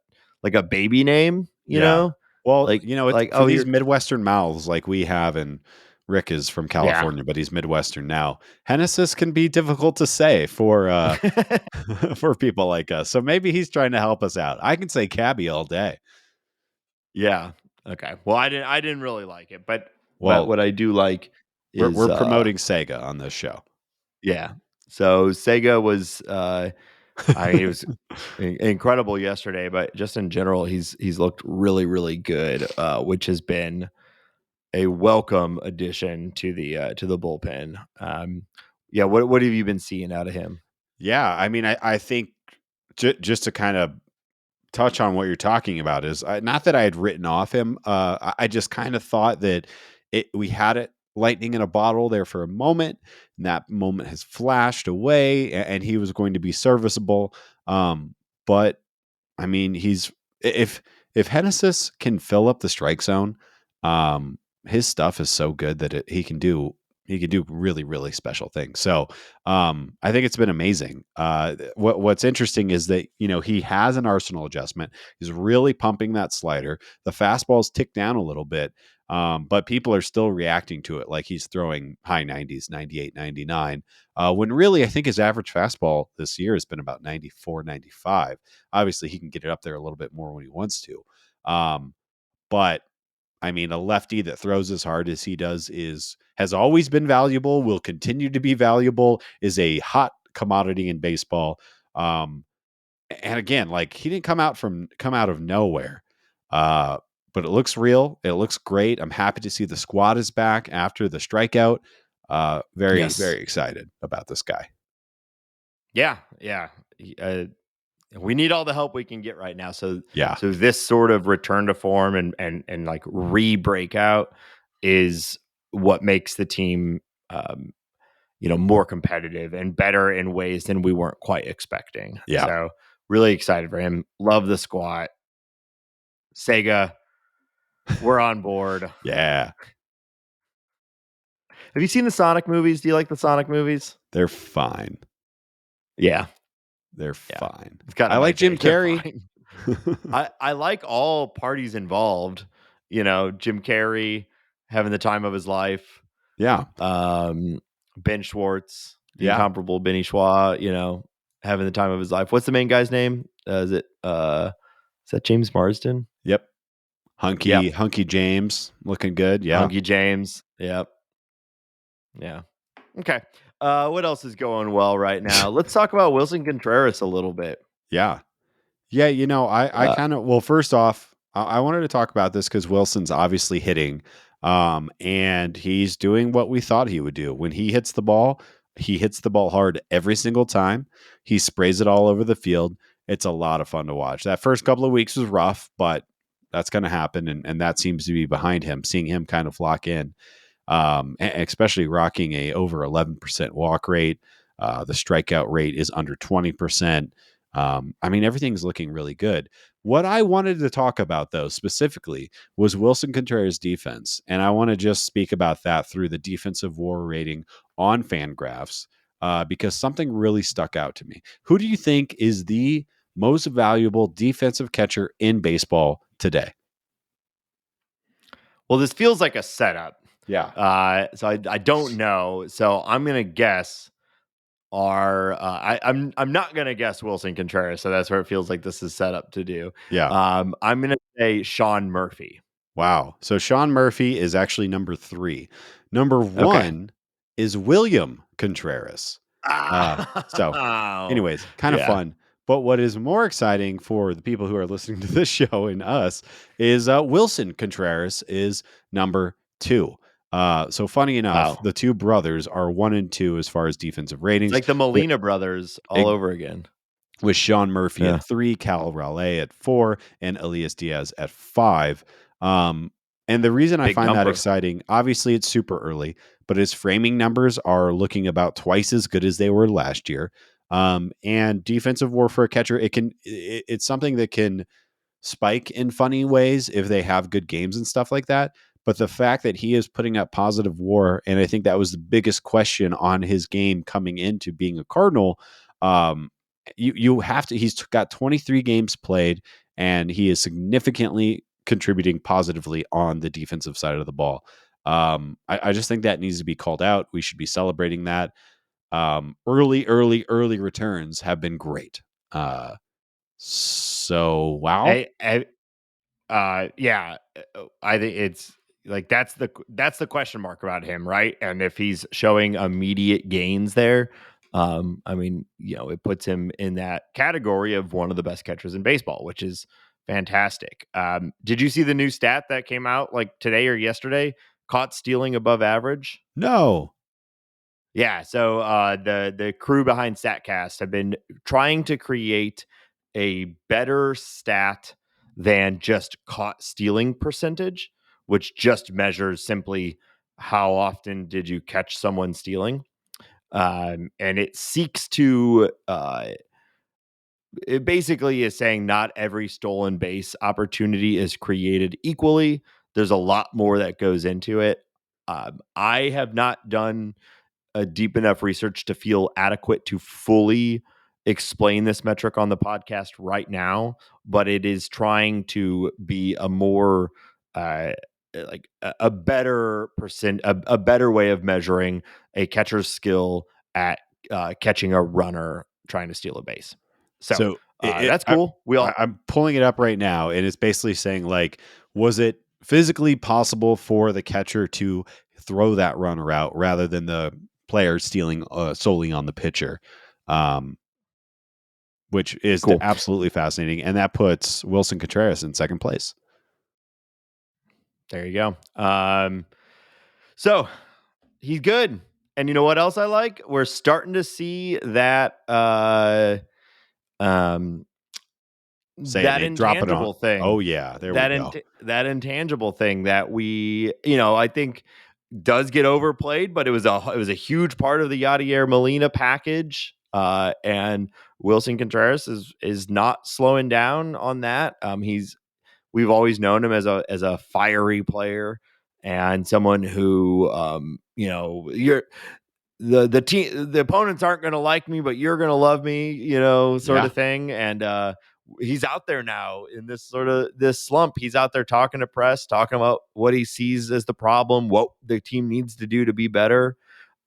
baby name? You know? Well, like it's for these Midwestern mouths like we have, and Rick is from California, but he's Midwestern now. Genesis can be difficult to say for for people like us. So maybe he's trying to help us out. I can say Cabby all day. Yeah. Okay. Well, I didn't really like it, but what I do like is we're promoting Sega on this show. Yeah. So Sega was He was incredible yesterday, but just in general, he's looked really, really good, which has been a welcome addition to the bullpen. Yeah, what have you been seeing out of him? Yeah, I mean, I think just to kind of touch on what you're talking about is not that I had written off him. I just kind of thought that we had it lightning in a bottle there for a moment, and that moment has flashed away, and he was going to be serviceable. But I mean, if Genesis can fill up the strike zone, his stuff is so good that he can do really, really special things. So I think it's been amazing. What's interesting is that, you know, he has an arsenal adjustment. He's really pumping that slider. The fastball's ticked down a little bit, but people are still reacting to it like he's throwing high 90s, 98, 99. When really, I think his average fastball this year has been about 94, 95. Obviously, he can get it up there a little bit more when he wants to. But I mean, a lefty that throws as hard as he does has always been valuable, will continue to be valuable, is a hot commodity in baseball. And again, like he didn't come out of nowhere. But it looks real. It looks great. I'm happy to see the squad is back after the strikeout. Very, Yes. very excited about this guy. Yeah, yeah. We need all the help we can get right now. So Yeah. this sort of return to form and like re-breakout is what makes the team more competitive and better in ways than we weren't quite expecting. Yeah. So really excited for him. Love the squat. Sega, we're on board. Yeah. Have you seen the Sonic movies? Do you like the Sonic movies? They're fine. Yeah. They're fine. It's kind I of like Jim Carrey. I like all parties involved. You know, Jim Carrey having the time of his life. Yeah. Ben Schwartz, the Yeah. incomparable Benny Schwa, having the time of his life. What's the main guy's name? Is that James Marsden? Yep. Hunky James looking good. Yeah. Hunky James. Yep. Yeah. Okay. What else is going well right now? Let's talk about Wilson Contreras a little bit. Yeah. Yeah. You know, I kind of, well, first off, I wanted to talk about this because Wilson's obviously hitting, and he's doing what we thought he would do. When he hits the ball, he hits the ball hard every single time. He sprays it all over the field. It's a lot of fun to watch. That first couple of weeks was rough, but that's going to happen. And that seems to be behind him, seeing him kind of lock in, especially rocking a over 11% walk rate. The strikeout rate is under 20%. I mean, everything's looking really good. What I wanted to talk about, though, specifically was Wilson Contreras' defense. And I want to just speak about that through the defensive WAR rating on Fangraphs, because something really stuck out to me. Who do you think is the most valuable defensive catcher in baseball today? Well, this feels like a setup. Yeah. So I don't know. So I'm gonna guess I'm not gonna guess Wilson Contreras. So that's where it feels like this is set up to do. Yeah. I'm gonna say Sean Murphy. Wow. So Sean Murphy is actually number 3. Number 1 is William Contreras. Anyways, kind of fun. But what is more exciting for the people who are listening to this show and us is Wilson Contreras is number 2. So funny enough, the two brothers are 1 and 2 as far as defensive ratings. It's like the Molina brothers all over again. With Sean Murphy at 3, Cal Raleigh at 4, and Elias Diaz at 5. And the reason I find that exciting, obviously it's super early, but his framing numbers are looking about twice as good as they were last year. And defensive WAR for a catcher, it's something that can spike in funny ways if they have good games and stuff like that. But the fact that he is putting up positive WAR, and I think that was the biggest question on his game coming into being a Cardinal. You have to. He's got 23 games played, and he is significantly contributing positively on the defensive side of the ball. I just think that needs to be called out. We should be celebrating that. Early returns have been great. So wow. Yeah, I think it's like that's the question mark about him, right? And if he's showing immediate gains there, I mean, it puts him in that category of one of the best catchers in baseball, which is fantastic. Did you see the new stat that came out like today or yesterday? Caught stealing above average? No. Yeah. So the crew behind Statcast have been trying to create a better stat than just caught stealing percentage, which just measures simply how often did you catch someone stealing. And it seeks to it basically is saying not every stolen base opportunity is created equally. There's a lot more that goes into it. I have not done a deep enough research to feel adequate to fully explain this metric on the podcast right now, but it is trying to be a more like a better a better way of measuring a catcher's skill at catching a runner trying to steal a base. So that's cool. I'm pulling it up right now, and it's basically saying, like, was it physically possible for the catcher to throw that runner out rather than the player stealing solely on the pitcher, which is cool. Absolutely fascinating. And that puts Wilson Contreras in second place. There you go. So he's good. And you know what else I like? We're starting to see that that intangible thing. Oh yeah, there we go. That intangible thing that we, I think does get overplayed, but it was a huge part of the Yadier Molina package. And Wilson Contreras is not slowing down on that. We've always known him as a fiery player and someone who, the team, the opponents aren't going to like me, but you're going to love me, sort of thing. And he's out there now in this slump. He's out there talking to press, talking about what he sees as the problem, what the team needs to do to be better.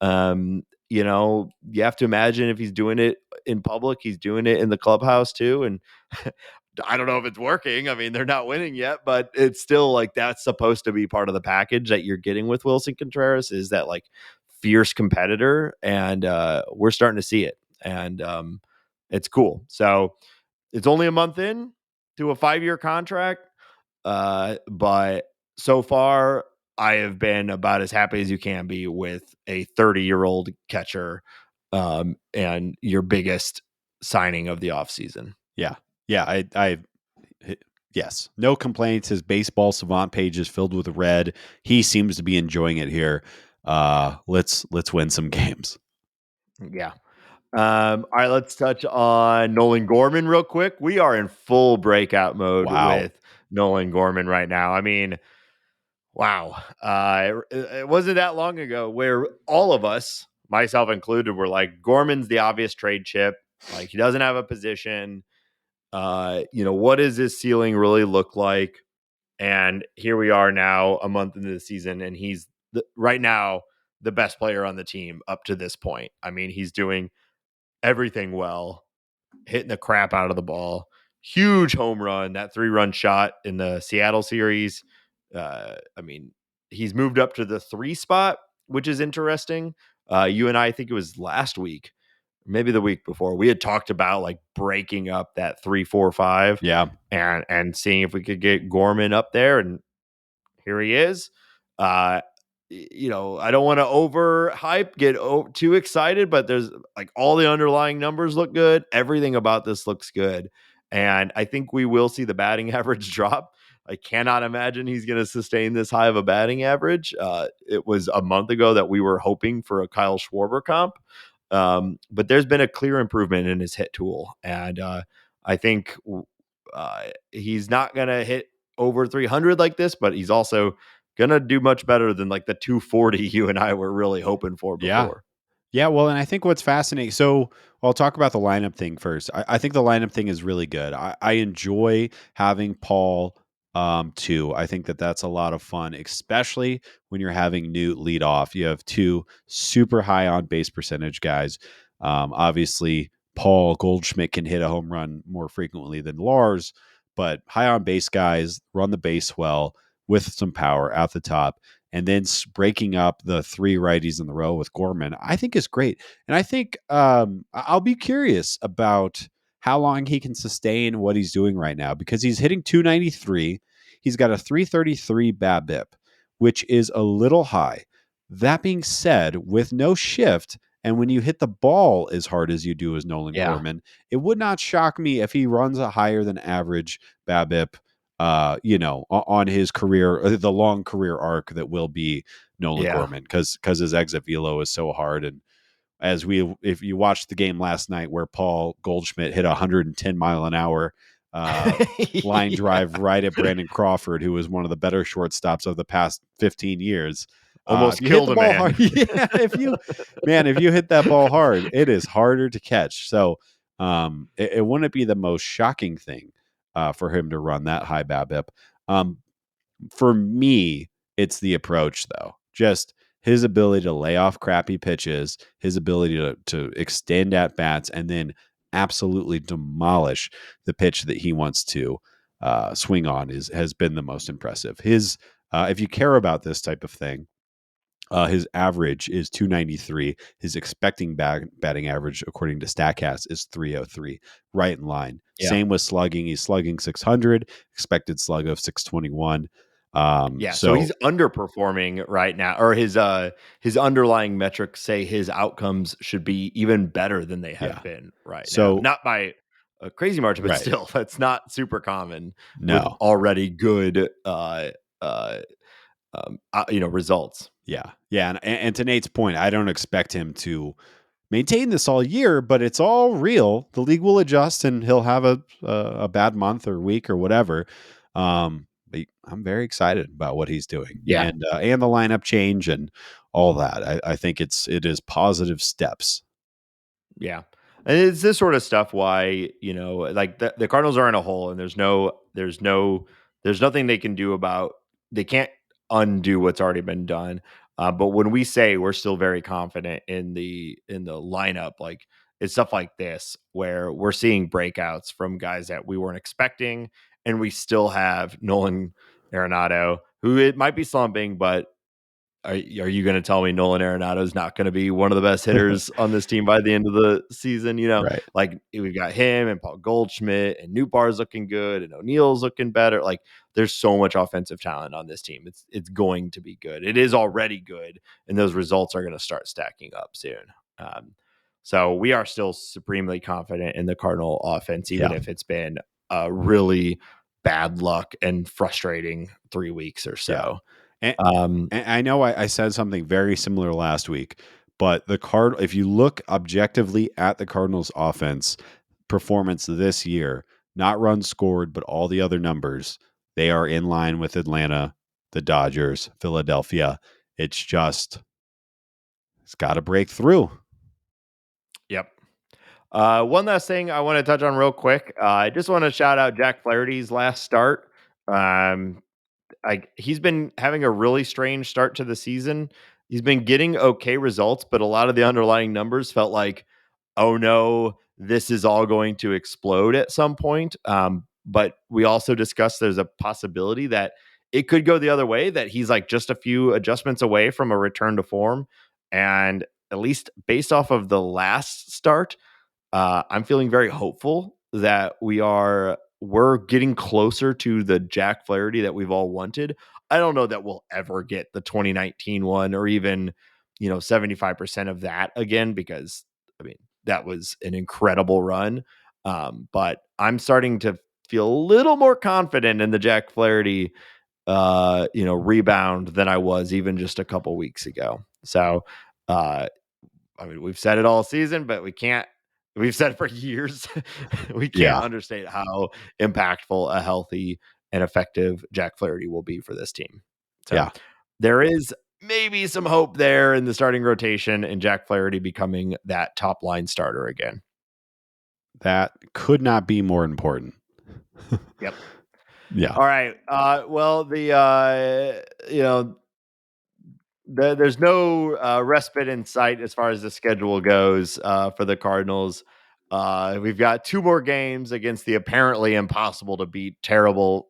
You have to imagine if he's doing it in public, he's doing it in the clubhouse too. And I don't know if it's working. I mean, they're not winning yet, but it's still like that's supposed to be part of the package that you're getting with Wilson Contreras is that like fierce competitor. And we're starting to see it. And it's cool. So it's only a month in to a 5-year contract. But so far, I have been about as happy as you can be with a 30-year-old catcher and your biggest signing of the offseason. Yeah. Yeah. Yes, no complaints. His baseball savant page is filled with red. He seems to be enjoying it here. Let's win some games. Yeah. All right, let's touch on Nolan Gorman real quick. We are in full breakout mode with Nolan Gorman right now. I mean, wow. It wasn't that long ago where all of us, myself included, were like, Gorman's the obvious trade chip. Like, he doesn't have a position. What does his ceiling really look like? And here we are now, a month into the season, and he's right now the best player on the team up to this point. I mean, he's doing everything well, hitting the crap out of the ball. Huge home run, that 3-run shot in the Seattle series. I mean, he's moved up to the 3 spot, which is interesting. You and I think it was last week, maybe the week before, we had talked about like breaking up that 3, 4, 5. Yeah. And seeing if we could get Gorman up there. And here he is. I don't want to overhype, get too excited, but there's like all the underlying numbers look good. Everything about this looks good. And I think we will see the batting average drop. I cannot imagine he's going to sustain this high of a batting average. It was a month ago that we were hoping for a Kyle Schwarber comp. But there's been a clear improvement in his hit tool. And I think he's not going to hit over 300 like this, but he's also going to do much better than like the 240 you and I were really hoping for before. Yeah. Well, and I think what's fascinating. So I'll talk about the lineup thing first. I think the lineup thing is really good. I enjoy having Paul too. I think that's a lot of fun, especially when you're having Newt lead off. You have 2 super high on base percentage guys. Obviously, Paul Goldschmidt can hit a home run more frequently than Lars, but high on base guys run the base well with some power at the top. and then breaking up the 3 righties in the row with Gorman, I think is great. And I think I'll be curious about how long he can sustain what he's doing right now, because he's hitting 293. He's got a 333 BABIP, which is a little high. That being said, with no shift, and when you hit the ball as hard as you do as Nolan Gorman, it would not shock me if he runs a higher than average BABIP, on his career, the long career arc that will be Nolan Gorman, because his exit velo is so hard. And if you watched the game last night where Paul Goldschmidt hit 110 mile an hour line drive right at Brandon Crawford, who was one of the better shortstops of the past 15 years. Almost if you hit killed the a ball man. hard, if you hit that ball hard, it is harder to catch. So it wouldn't be the most shocking thing for him to run that high BABIP. For me, it's the approach, though. Just his ability to lay off crappy pitches, his ability to extend at bats, and then absolutely demolish the pitch that he wants to swing on has been the most impressive. If you care about this type of thing, his average is 293. His expecting batting average, according to Statcast, is 303, right in line. Yeah. Same with slugging. He's slugging 600, expected slug of 621. So he's underperforming right now, or his underlying metrics say his outcomes should be even better than they have been right now. Not by a crazy margin, but still, that's not super common with already good results. Yeah. And to Nate's point, I don't expect him to maintain this all year, but it's all real. The league will adjust, and he'll have a bad month or week or whatever. But I'm very excited about what he's doing, and the lineup change and all that. I think it is positive steps. Yeah. And it's this sort of stuff why, like the Cardinals are in a hole, and there's nothing they can do they can't undo what's already been done. But when we say we're still very confident in the lineup, like it's stuff like this where we're seeing breakouts from guys that we weren't expecting, and we still have Nolan Arenado, who it might be slumping, but are you going to tell me Nolan Arenado is not going to be one of the best hitters on this team by the end of the season? Right. Like we've got him and Paul Goldschmidt, and Newbar's looking good, and O'Neill's looking better. Like there's so much offensive talent on this team. It's going to be good. It is already good, and those results are going to start stacking up soon. So we are still supremely confident in the Cardinal offense, even if it's been a really bad luck and frustrating 3 weeks or so. And I know I said something very similar last week, but if you look objectively at the Cardinals offense performance this year, not runs scored, but all the other numbers, they are in line with Atlanta, the Dodgers, Philadelphia. It's got to break through. Yep. One last thing I want to touch on real quick. I just want to shout out Jack Flaherty's last start. He's been having a really strange start to the season. He's been getting okay results, but a lot of the underlying numbers felt like, oh no, this is all going to explode at some point. But we also discussed there's a possibility that it could go the other way, that he's like just a few adjustments away from a return to form. And at least based off of the last start, I'm feeling very hopeful that we're getting closer to the Jack Flaherty that we've all wanted. I don't know that we'll ever get the 2019 one, or even 75% of that again, because I mean that was an incredible run. But I'm starting to feel a little more confident in the Jack Flaherty rebound than I was even just a couple weeks ago. So I mean, we've said it all season, but we've said it for years. We can't understate how impactful a healthy and effective Jack Flaherty will be for this team. So there is maybe some hope there in the starting rotation and Jack Flaherty becoming that top line starter again. That could not be more important. Yep. Yeah. All right. Well, there's no respite in sight as far as the schedule goes for the Cardinals. We've got 2 more games against the apparently impossible to beat, terrible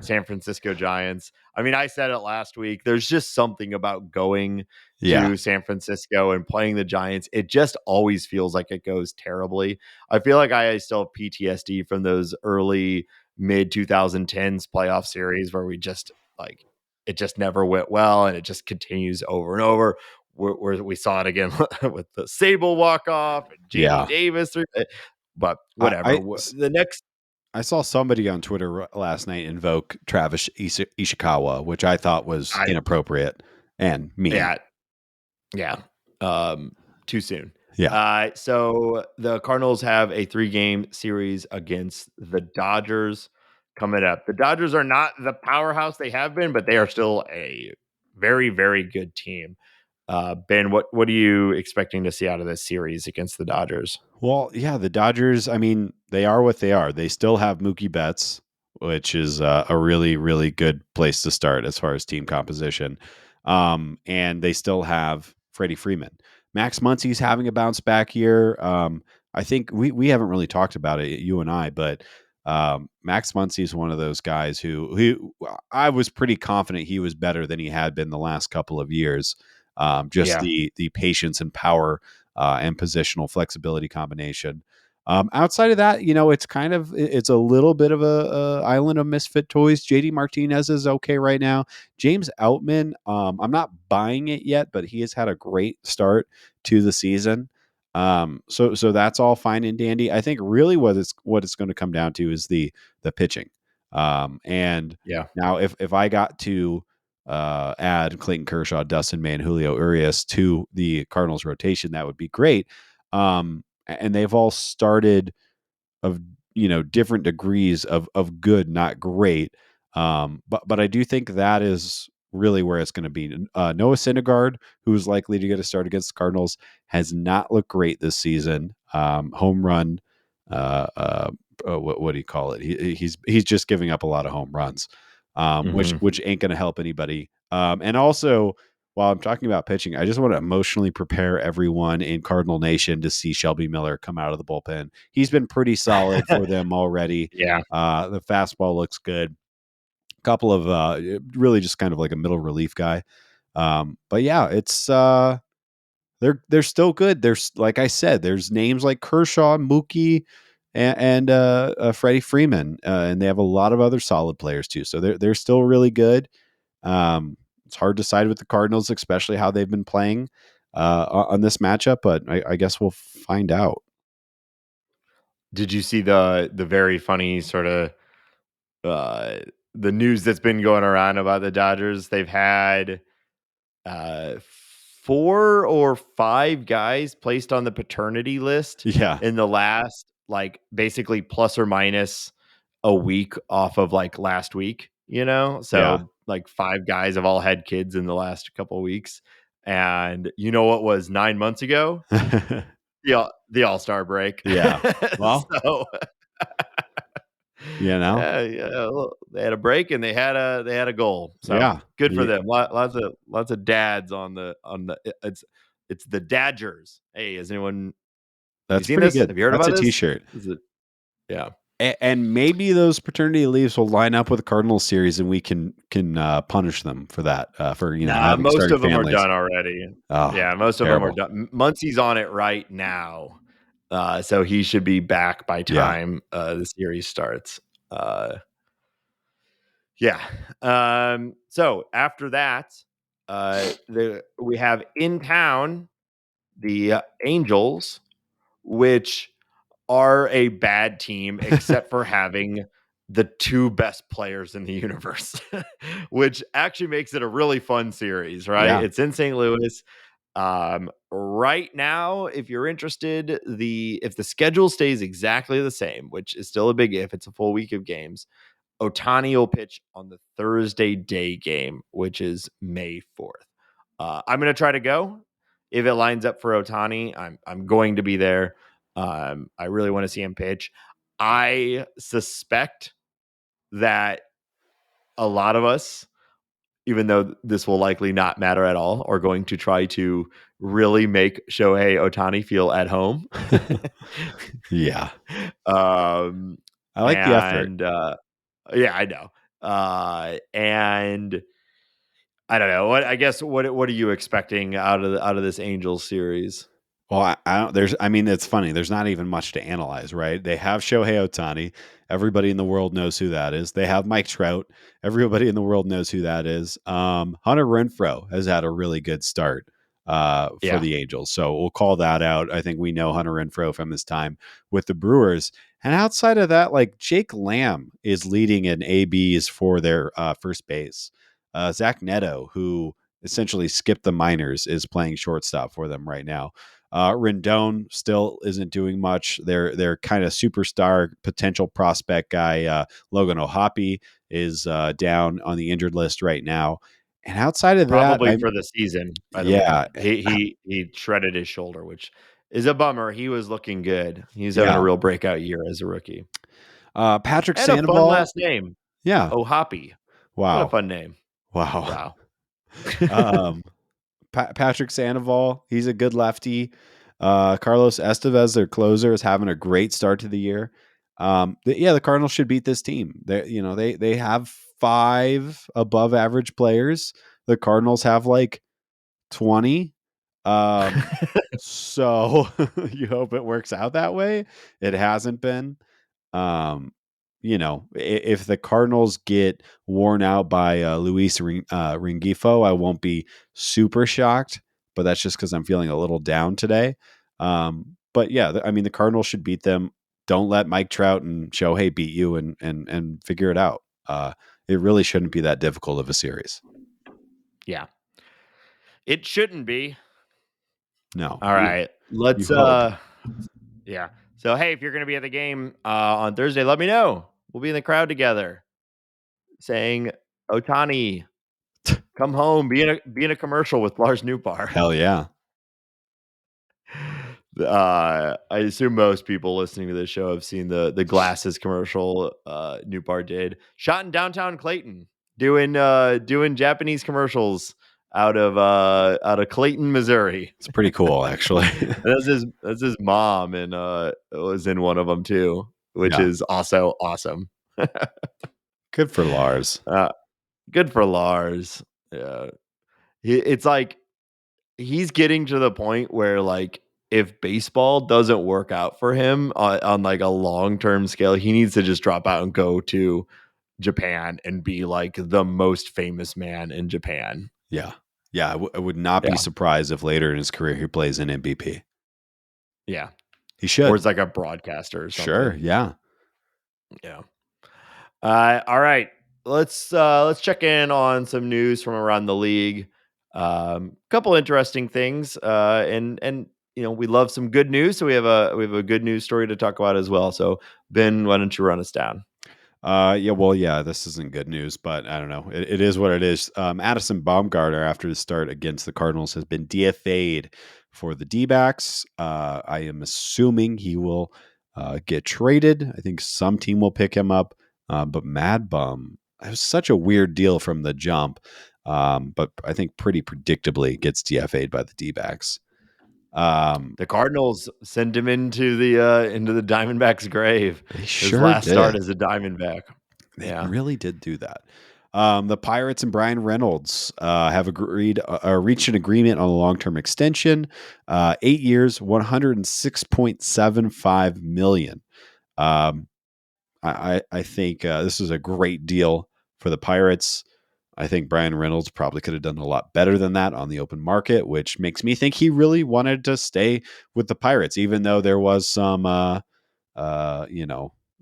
San Francisco Giants. I mean, I said it last week. There's just something about going to San Francisco and playing the Giants. It just always feels like it goes terribly. I feel like I still have PTSD from those early mid 2010s playoff series where we just like it just never went well and it just continues over and over. Where we saw it again with the Sable walk off and JD Davis, but whatever. The next, I saw somebody on Twitter last night invoke Travis Ishikawa, which I thought was inappropriate and mean. Yeah. Too soon. Yeah. So the Cardinals have a 3-game series against the Dodgers coming up. The Dodgers are not the powerhouse they have been, but they are still a very, very good team. Ben, what are you expecting to see out of this series against the Dodgers? Well, yeah, the Dodgers, I mean, they are what they are. They still have Mookie Betts, which is a really, really good place to start as far as team composition. And they still have Freddie Freeman. Max Muncy's having a bounce back year. I think we haven't really talked about it, you and I, but Max Muncy is one of those guys who I was pretty confident he was better than he had been the last couple of years. The patience and power and positional flexibility combination. Outside of that, it's a little bit of a island of misfit toys. JD Martinez is okay right now. James Outman, I'm not buying it yet, but he has had a great start to the season. So that's all fine and dandy. I think really what it's going to come down to is the pitching. Now if I got to add Clayton Kershaw, Dustin May, and Julio Urias to the Cardinals rotation, that would be great. And they've all started of different degrees of good, not great. But I do think that is really where it's going to be. Noah Syndergaard, who is likely to get a start against the Cardinals, has not looked great this season. Home run. What do you call it? He's just giving up a lot of home runs, which ain't going to help anybody. And also, while I'm talking about pitching, I just want to emotionally prepare everyone in Cardinal Nation to see Shelby Miller come out of the bullpen. He's been pretty solid for them already. The fastball looks good. A couple of really just kind of like a middle relief guy. But yeah, it's they're still good. There's, like I said, there's names like Kershaw, Mookie, and Freddie Freeman, and they have a lot of other solid players too. So they're still really good. It's hard to side with the Cardinals, especially how they've been playing on this matchup, but I guess we'll find out. Did you see the very funny sort of the news that's been going around about the Dodgers? They've had 4 or 5 guys placed on the paternity list in the last, like, basically plus or minus a week off of like last week, so like 5 guys have all had kids in the last couple of weeks. And you know what was 9 months ago? The All-Star break. Well, so they had a break and they had a goal. So good for them. Lots of dads on the it's the Dodgers. Hey, has anyone That's seen pretty this? good. Have you heard That's about a this? T-shirt. Yeah. And maybe those paternity leaves will line up with the Cardinals series, and we can punish them for that. Having Most starting of them families. are done already. Oh, Most terrible. of them are done. Muncie's on it right now, so he should be back by time the series starts. So after that, we have in town the Angels, which are a bad team except for having the 2 best players in the universe, which actually makes it a really fun series, right? It's in St. Louis. Right now, if you're interested, if the schedule stays exactly the same, which is still a big if, it's a full week of games. Ohtani will pitch on the Thursday day game, which is May 4th. I'm going to try to go. If it lines up for Ohtani, I'm going to be there. I really want to see him pitch. I suspect that a lot of us even though this will likely not matter at all, are going to try to really make Shohei Ohtani feel at home. Yeah. I like the effort. Yeah, I know. And I don't know. What are you expecting out of this Angels series? Well, I don't. It's funny. There's not even much to analyze, right? They have Shohei Ohtani. Everybody in the world knows who that is. They have Mike Trout. Everybody in the world knows who that is. Hunter Renfroe has had a really good start for the Angels, so we'll call that out. I think we know Hunter Renfroe from his time with the Brewers. And outside of that, like Jake Lamb is leading in ABs for their first base. Zach Neto, who essentially skipped the minors, is playing shortstop for them right now. Rendon still isn't doing much. Their kind of superstar potential prospect guy, Logan O'Hoppe, is down on the injured list right now. And outside of Probably that, for the season, by the yeah, way. He shredded his shoulder, which is a bummer. He was looking good. He's having a yeah. real breakout year as a rookie. Patrick And a fun Sandoval, last name, yeah. O'Hoppe. What a Wow, fun name. wow. Wow. Patrick Sandoval, he's a good lefty. Carlos Estevez, their closer, is having a great start to the year. The Cardinals should beat this team. They have 5 above average players. The Cardinals have like 20. So you hope it works out that way. It hasn't been. If the Cardinals get worn out by Luis Ringifo, I won't be super shocked, but that's just because I'm feeling a little down today. But yeah, the Cardinals should beat them. Don't let Mike Trout and Shohei beat you and figure it out. It really shouldn't be that difficult of a series. Yeah. It shouldn't be. No. All right. You Let's hope. yeah. So hey, if you're gonna be at the game on Thursday, let me know. We'll be in the crowd together saying Ohtani, come home, be in a commercial with Lars Nootbaar. Hell yeah. I assume most people listening to this show have seen the glasses commercial Nootbaar did. Shot in downtown Clayton, doing Japanese commercials out of Clayton, Missouri. It's pretty cool, actually. That's his mom, and was in one of them too, which Yeah. is also awesome. Good for Lars. Good for Lars. Yeah, it's like he's getting to the point where, like, if baseball doesn't work out for him on like a long-term scale, he needs to just drop out and go to Japan and be like the most famous man in Japan. Yeah. Yeah. I would not be surprised if later in his career he plays in MVP. Yeah. He should. Or it's like a broadcaster or something. Sure. Yeah. Yeah. All right. Let's check in on some news from around the league. Couple interesting things. And we love some good news, so we have a good news story to talk about as well. So Ben, why don't you run us down? This isn't good news, but I don't know. It is what it is. Addison Baumgartner, after the start against the Cardinals, has been DFA'd for the D-backs. I am assuming he will get traded. I think some team will pick him up. But Mad Bum, it was such a weird deal from the jump. But I think pretty predictably gets DFA'd by the D-backs. The Cardinals send him into the Diamondbacks' grave. His last start as a Diamondback. They really did do that. The Pirates and Brian Reynolds have reached an agreement on a long-term extension, 8 years, $106.75 million. I think this is a great deal for the Pirates. I think Brian Reynolds probably could have done a lot better than that on the open market, which makes me think he really wanted to stay with the Pirates, even though there was some,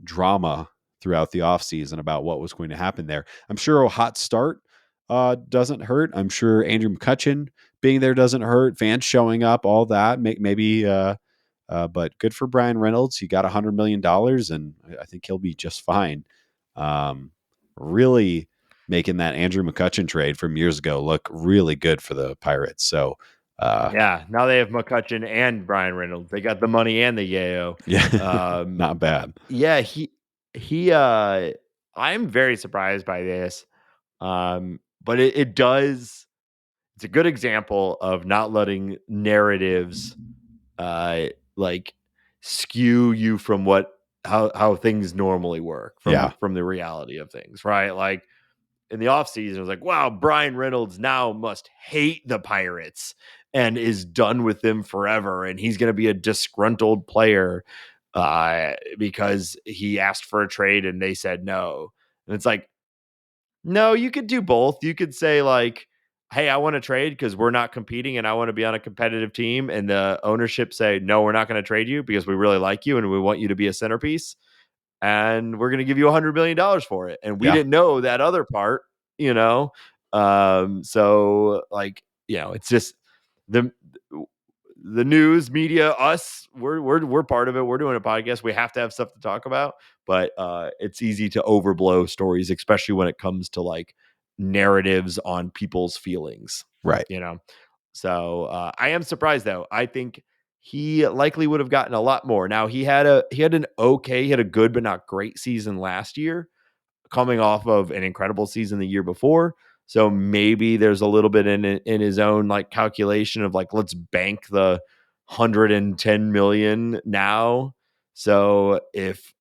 drama throughout the offseason about what was going to happen there. I'm sure a hot start doesn't hurt. I'm sure Andrew McCutchen being there doesn't hurt. Fans showing up, all that, but good for Brian Reynolds. He got $100 million, and I think he'll be just fine. Really making that Andrew McCutchen trade from years ago look really good for the Pirates. So, now they have McCutchen and Brian Reynolds. They got the money and the yayo. Yeah, not bad. Yeah, I'm very surprised by this. but it does. It's a good example of not letting narratives like skew you from how things normally work from the reality of things, right? Like in the offseason, it was like, wow, Brian Reynolds now must hate the Pirates and is done with them forever. And he's going to be a disgruntled player because he asked for a trade and they said no. And it's like, no, you could do both. You could say, like, hey, I want to trade because we're not competing and I want to be on a competitive team. And the ownership say, no, we're not going to trade you because we really like you and we want you to be a centerpiece and we're going to give you $100 million for it. And we didn't know that other part, you know? So like, it's just the news media, us, we're part of it. We're doing a podcast. We have to have stuff to talk about, but it's easy to overblow stories, especially when it comes to like narratives on people's feelings. Right. So I am surprised though. I think he likely would have gotten a lot more. Now he had a good but not great season last year, coming off of an incredible season the year before. So maybe there's a little bit in his own like calculation of like, let's bank the 110 million now. So if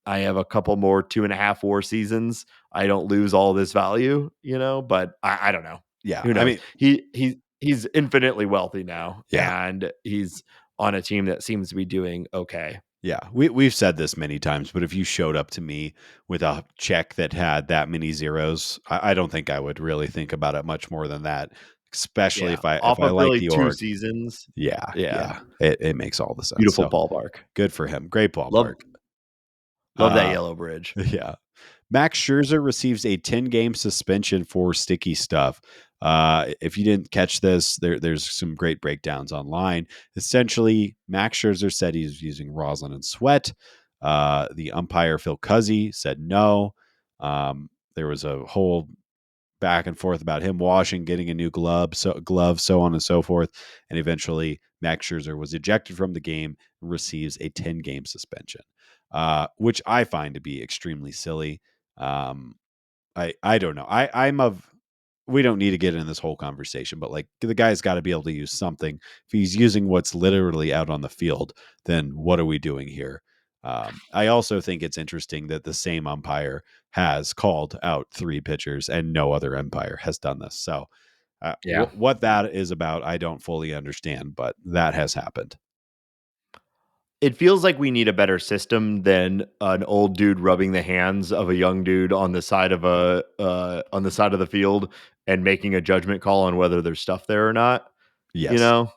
I have a couple more 2.5 war seasons, I don't lose all this value, but I don't know. Yeah. Who knows? I mean, he's infinitely wealthy now. Yeah. And he's on a team that seems to be doing okay. Yeah. We've said this many times, but if you showed up to me with a check that had that many zeros, I don't think I would really think about it much more than that. Especially if I of like really the 2 org. seasons. Yeah. It makes all the sense. Beautiful So, ballpark. good for him. Great ballpark. Love that yellow bridge. Yeah. Max Scherzer receives a 10-game suspension for sticky stuff. If you didn't catch this, there's some great breakdowns online. Essentially, Max Scherzer said he's using rosin and sweat. The umpire, Phil Cuzzy, said no. There was a whole back and forth about him washing, getting a new glove, so on and so forth. And eventually, Max Scherzer was ejected from the game and receives a 10-game suspension, which I find to be extremely silly. I don't know. We don't need to get in this whole conversation, but like the guy's got to be able to use something. If he's using what's literally out on the field, then what are we doing here? I also think it's interesting that the same umpire has called out 3 pitchers and no other umpire has done this. So what that is about, I don't fully understand, but that has happened. It feels like we need a better system than an old dude rubbing the hands of a young dude on the side of the field and making a judgment call on whether there's stuff there or not. Yes.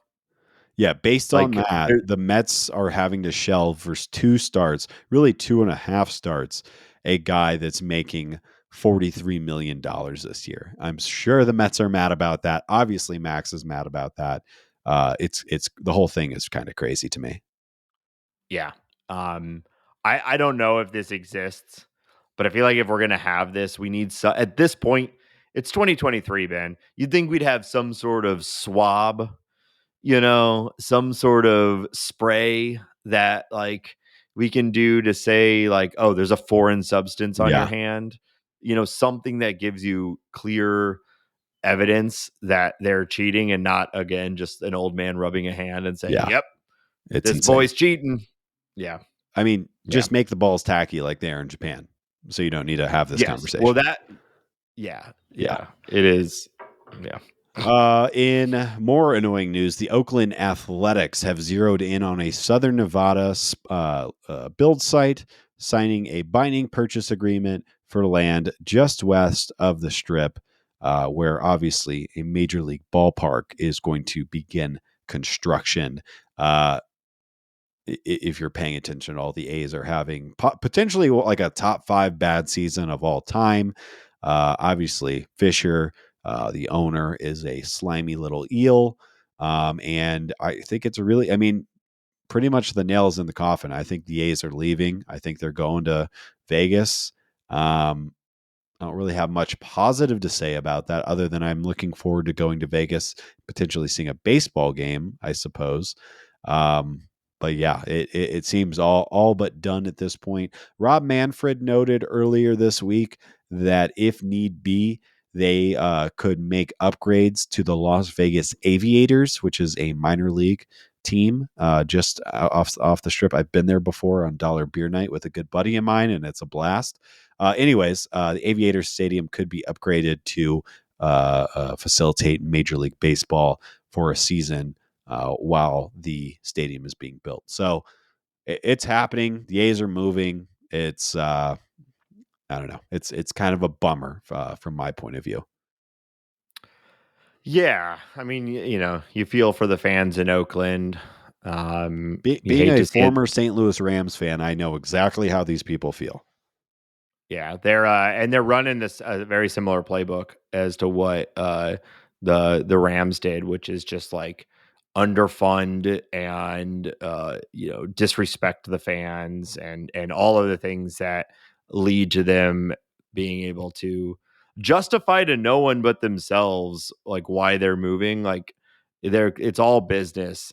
Yeah, based on Like, that, the Mets are having to shelve for 2 starts, really 2.5 starts, a guy that's making $43 million this year. I'm sure the Mets are mad about that. Obviously, Max is mad about that. It's the whole thing is kind of crazy to me. Yeah. I don't know if this exists, but I feel like if we're gonna have this, we need at this point, it's 2023, Ben. You'd think we'd have some sort of swab, some sort of spray that like we can do to say like, oh, there's a foreign substance on your hand, something that gives you clear evidence that they're cheating and not again just an old man rubbing a hand and saying, yep, it's this insane. boy's cheating. Yeah. I mean, just make the balls tacky like they are in Japan. So you don't need to have this conversation. Well, it is. Yeah. In more annoying news, the Oakland Athletics have zeroed in on a Southern Nevada build site, signing a binding purchase agreement for land just west of the Strip, where obviously a major league ballpark is going to begin construction. If you're paying attention, all the A's are having potentially like a top 5 bad season of all time. Obviously, Fisher, the owner, is a slimy little eel. And I think it's pretty much the nails in the coffin. I think the A's are leaving. I think they're going to Vegas. I don't really have much positive to say about that other than I'm looking forward to going to Vegas, potentially seeing a baseball game, I suppose. But yeah, it seems all but done at this point. Rob Manfred noted earlier this week that if need be, they could make upgrades to the Las Vegas Aviators, which is a minor league team just off the strip. I've been there before on Dollar Beer Night with a good buddy of mine, and it's a blast. Anyways, the Aviators Stadium could be upgraded to facilitate Major League Baseball for a season while the stadium is being built. So it's happening. The A's are moving. It's I don't know. It's kind of a bummer from my point of view. Yeah, I mean, you feel for the fans in Oakland. You Being hate a to see it. former St. Louis Rams fan, I know exactly how these people feel. Yeah, they're running this very similar playbook as to what the Rams did, which is just like underfund and disrespect the fans and all of the things that lead to them being able to justify to no one but themselves like why they're moving. Like it's all business.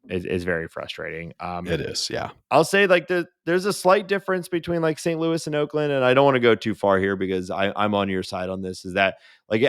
Is very frustrating. It is, yeah. I'll say like there's a slight difference between like St. Louis and Oakland, and I don't want to go too far here because I'm on your side on this. Is that like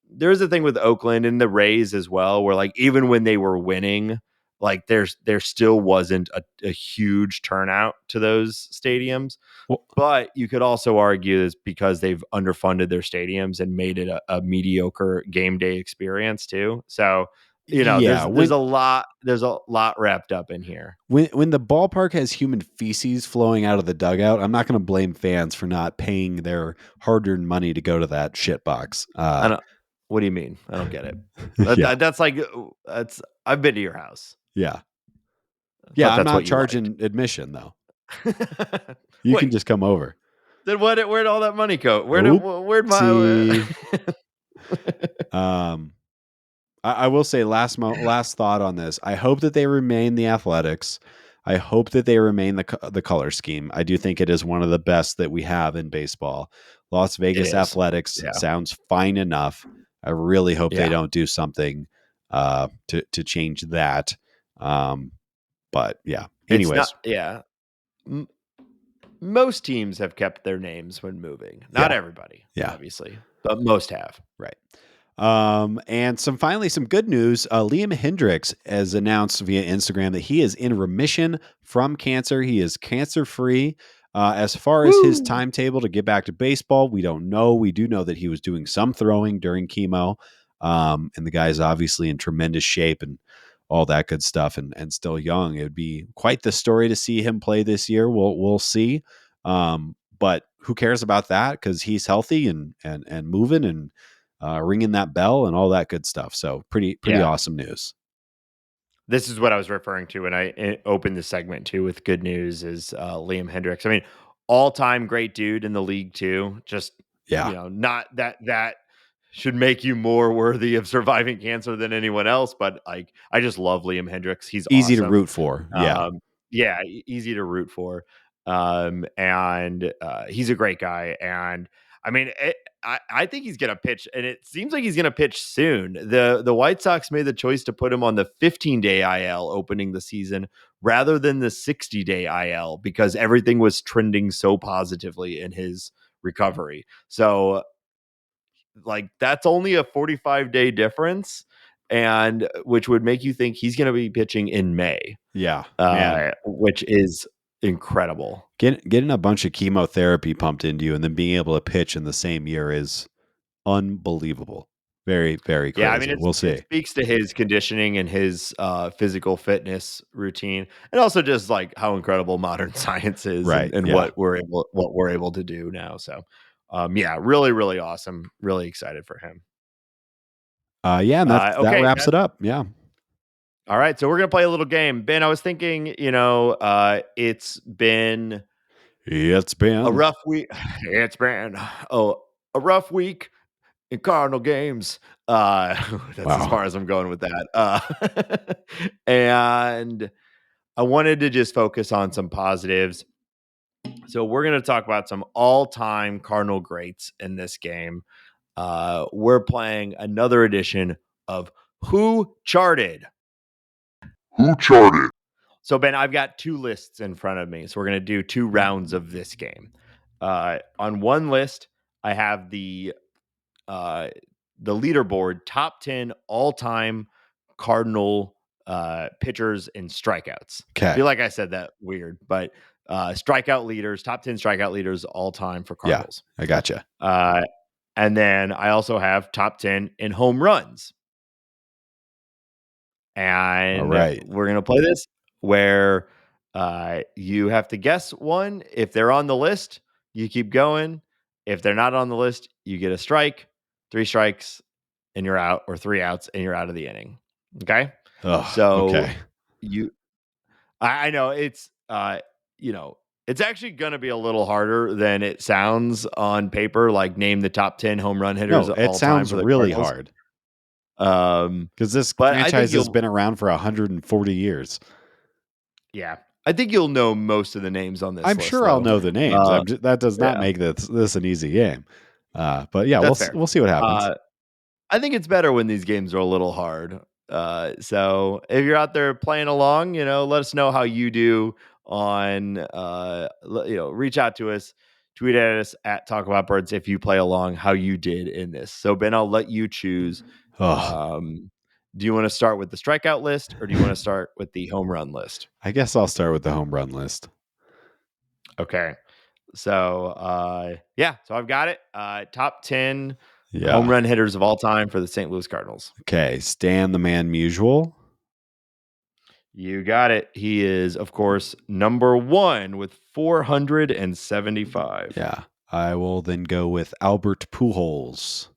there's a thing with Oakland and the Rays as well, where like even when they were winning, like there still wasn't a huge turnout to those stadiums. Well, but you could also argue it's because they've underfunded their stadiums and made it a mediocre game day experience too. So yeah, there's a lot wrapped up in here. When the ballpark has human feces flowing out of the dugout, I'm not going to blame fans for not paying their hard-earned money to go to that shit box. I don't. What do you mean? I don't get it. Yeah, That's like that's. I've been to your house. yeah, I yeah. thought I'm that's not what you liked. charging admission though. You can Wait, just come over. then where'd all that money go? Where'd Oopsie. my? I will say last thought on this. I hope that they remain the Athletics. I hope that they remain the color scheme. I do think it is one of the best that we have in baseball. Las It Vegas is. Athletics Yeah. sounds fine enough. I really hope they Yeah. don't do something to change that. But yeah. It's Anyways, not. Yeah. Most teams have kept their names when moving. Not everybody, obviously, but most have. Right. And finally some good news. Liam Hendriks has announced via Instagram that he is in remission from cancer. He is cancer free. As far as his timetable to get back to baseball, we don't know. We do know that he was doing some throwing during chemo. And the guy is obviously in tremendous shape and all that good stuff and still young. It would be quite the story to see him play this year. We'll see. But who cares about that? Because he's healthy and moving and ringing that bell and all that good stuff. So pretty awesome news. This is what I was referring to when I opened the segment too with good news is Liam Hendriks. I mean, all-time great dude in the league too. Just not that should make you more worthy of surviving cancer than anyone else. But like, I just love Liam Hendriks. He's easy awesome. to root for. Yeah, easy to root for. And he's a great guy. And I mean, I think he's going to pitch, and it seems like he's going to pitch soon. The White Sox made the choice to put him on the 15-day IL opening the season rather than the 60-day IL because everything was trending so positively in his recovery. So, like, that's only a 45-day difference, and which would make you think he's going to be pitching in May. Yeah, man. Which is incredible. Getting a bunch of chemotherapy pumped into you and then being able to pitch in the same year is unbelievable. Very, very crazy. Yeah, I mean, we'll see. It speaks to his conditioning and his physical fitness routine, and also just like how incredible modern science is, right, and what we're able to do now. So, yeah, really, really awesome. Really excited for him. Yeah, and that wraps it up. Yeah. All right, so we're gonna play a little game. Ben, I was thinking, it's been a rough week. It's been a rough week in Cardinal games. That's as far as I'm going with that. And I wanted to just focus on some positives. So we're going to talk about some all-time Cardinal greats in this game. We're playing another edition of Who Charted? Who Charted? So, Ben, I've got two lists in front of me. So we're going to do 2 rounds of this game. On one list, I have the the leaderboard top 10 all-time Cardinal pitchers and strikeouts. Okay. I feel like I said that weird, but strikeout leaders, top 10 strikeout leaders all time for Cardinals. Yeah, I gotcha. And then I also have top 10 in home runs. And all right, we're going to play this where you have to guess one. If they're on the list, you keep going. If they're not on the list, you get a strike, 3 strikes, and you're out, or 3 outs, and you're out of the inning. Okay. Okay. I know it's, it's actually going to be a little harder than it sounds on paper. Like name the top 10 home run hitters. No, it sounds really hard. Because this franchise has been around for 140 years. Yeah. I think you'll know most of the names on this. I'm list, sure though. I'll know the names. That does not make this an easy game. But yeah, we'll see what happens. I think it's better when these games are a little hard. So if you're out there playing along, let us know how you do on, reach out to us, tweet at us at Talk About Birds if you play along, how you did in this. So Ben, I'll let you choose. Do you want to start with the strikeout list or do you want to start with the home run list? I guess I'll start with the home run list. Okay. So, so I've got it. Top 10 home run hitters of all time for the St. Louis Cardinals. Okay. Stan the Man Musial. You got it. He is, of course, number 1 with 475. Yeah. I will then go with Albert Pujols.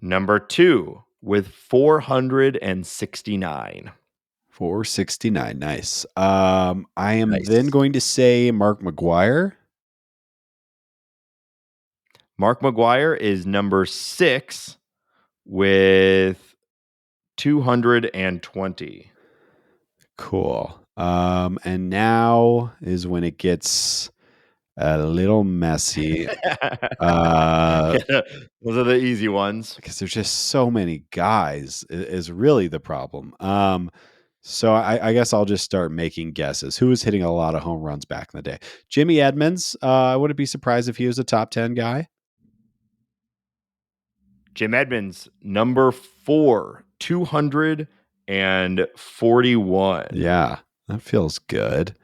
Number 2 with 469. 469. Nice. I am then going to say Mark McGwire. Mark McGwire is number 6 with 220. Cool. And now is when it gets a little messy. Those are the easy ones because there's just so many guys is really the problem. So I guess I'll just start making guesses. Who was hitting a lot of home runs back in the day? Jimmy Edmonds. I wouldn't be surprised if he was a top 10 guy. Jim Edmonds, number 4, 241. Yeah, that feels good.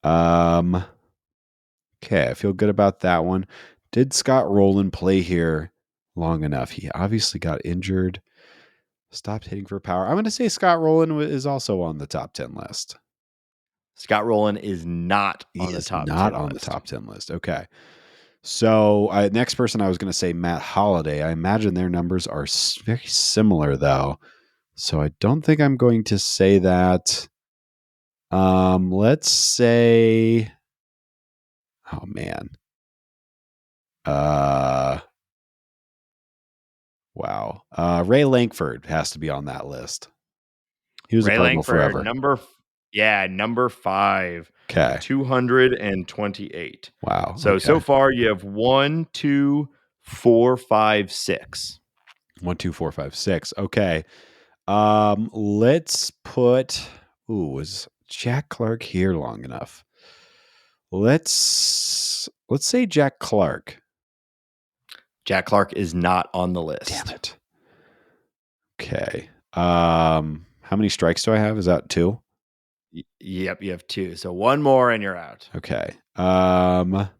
Okay, I feel good about that one. Did Scott Rowland play here long enough? He obviously got injured. Stopped hitting for power. I'm going to say Scott Rowland is also on the top 10 list. Scott Rowland is not on the top 10 list. Not on the top 10 list. Okay. So next person I was going to say Matt Holliday. I imagine their numbers are very similar though. So I don't think I'm going to say that. Let's say, oh man. Wow. Ray Lankford has to be on that list. He was a Cardinal forever. Number 5. Okay. 228. Wow. So far you have 1, 2, 4, 5, 6. 1, 2, 4, 5, 6. Okay. Let's put. Was Jack Clark here long enough? Let's say Jack Clark. Jack Clark is not on the list. Damn it. Okay. How many strikes do I have? Is that 2? Yep, you have 2. So 1 more and you're out. Okay. Man,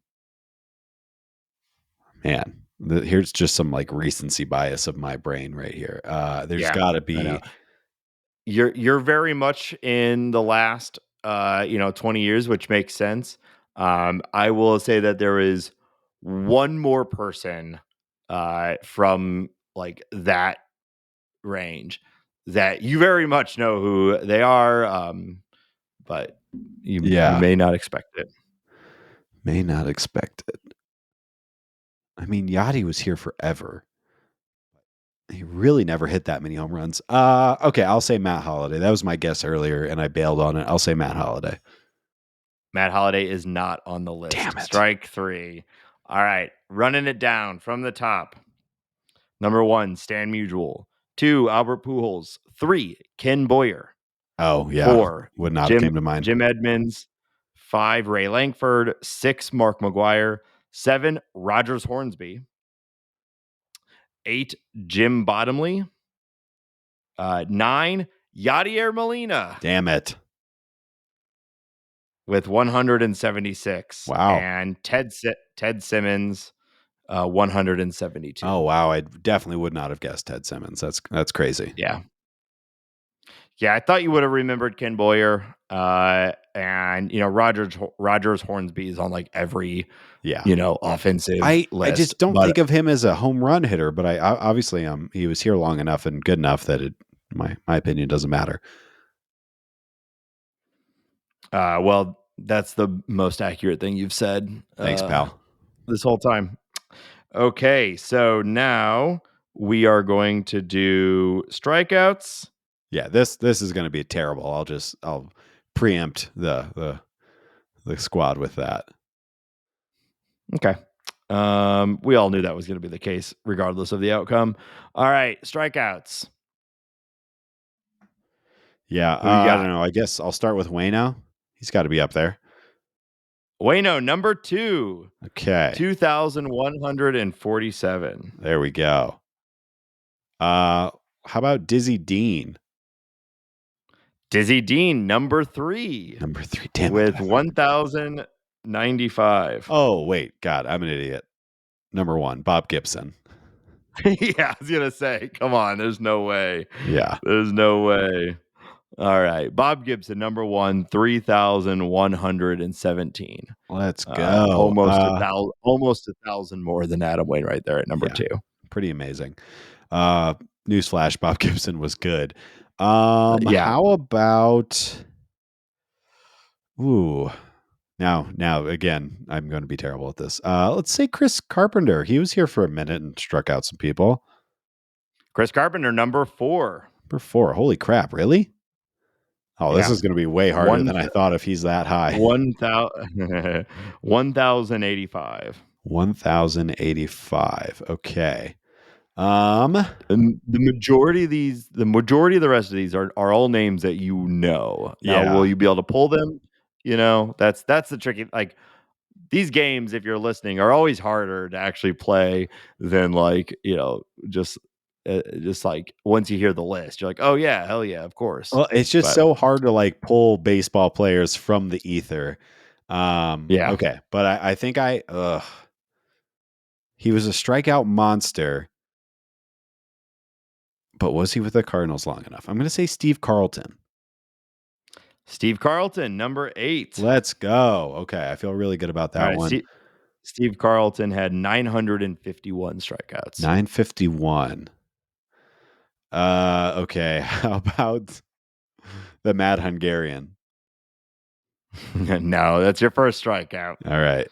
here's just some like recency bias of my brain right here. There's got to be. You're very much in the last 20 years, which makes sense. I will say that there is one more person from like that range that you very much know who they are, but you may not expect it. May not expect it. I mean, Yachty was here forever. He really never hit that many home runs. Okay, I'll say Matt Holliday. That was my guess earlier, and I bailed on it. I'll say Matt Holliday. Matt Holliday is not on the list. Damn it. Strike 3. All right, running it down from the top. Number 1, Stan Musial. 2, Albert Pujols. 3, Ken Boyer. Oh, yeah. 4, would not have came to mind. Jim Edmonds. 5, Ray Lankford. 6, Mark McGwire. 7, Rogers Hornsby. 8, Jim Bottomley. 9, Yadier Molina. Damn it. With 176. Wow. And Ted Simmons, 172. Oh, wow. I definitely would not have guessed Ted Simmons. That's crazy. Yeah. Yeah, I thought you would have remembered Ken Boyer. And, Rogers Hornsby is on like every, offensive I just don't list. think of him as a home run hitter, but I obviously he was here long enough and good enough that my opinion doesn't matter. Well, that's the most accurate thing you've said. Thanks, pal. This whole time. Okay, so now we are going to do strikeouts. Yeah, this is going to be terrible. I'll preempt the squad with that. Okay. We all knew that was going to be the case, regardless of the outcome. All right, strikeouts. Yeah, I don't know. I guess I'll start with Waino. He's got to be up there. Waino, number 2. Okay. 2,147. There we go. How about Dizzy Dean? Dizzy Dean, number 3. Number 3, damn with it. 1,095. Oh, wait. God, I'm an idiot. Number 1, Bob Gibson. Yeah, I was going to say, come on. There's no way. Yeah. There's no way. All right. Bob Gibson, number 1, 3,117. Let's go. Almost 1,000 more than Adam Wainwright there at number 2. Pretty amazing. Newsflash, Bob Gibson was good. How about... Ooh. Now, again, I'm going to be terrible at this. Let's say Chris Carpenter. He was here for a minute and struck out some people. Chris Carpenter, number 4. Number 4. Holy crap, really? Oh, this is going to be way harder than I thought if he's that high. 1,085. 1,085. Okay. The majority of the rest of these are all names that you know. Now, will you be able to pull them? That's the tricky. Like these games, if you're listening, are always harder to actually play than just like once you hear the list, you're like, oh yeah, hell yeah, of course. Well, it's just so hard to like pull baseball players from the ether. Yeah. Okay, but I think he was a strikeout monster. But was he with the Cardinals long enough? I'm going to say Steve Carlton. Steve Carlton, number 8. Let's go. Okay, I feel really good about that one. Steve Carlton had 951 strikeouts. 951. Okay. How about the Mad Hungarian? No, that's your first strikeout. All right.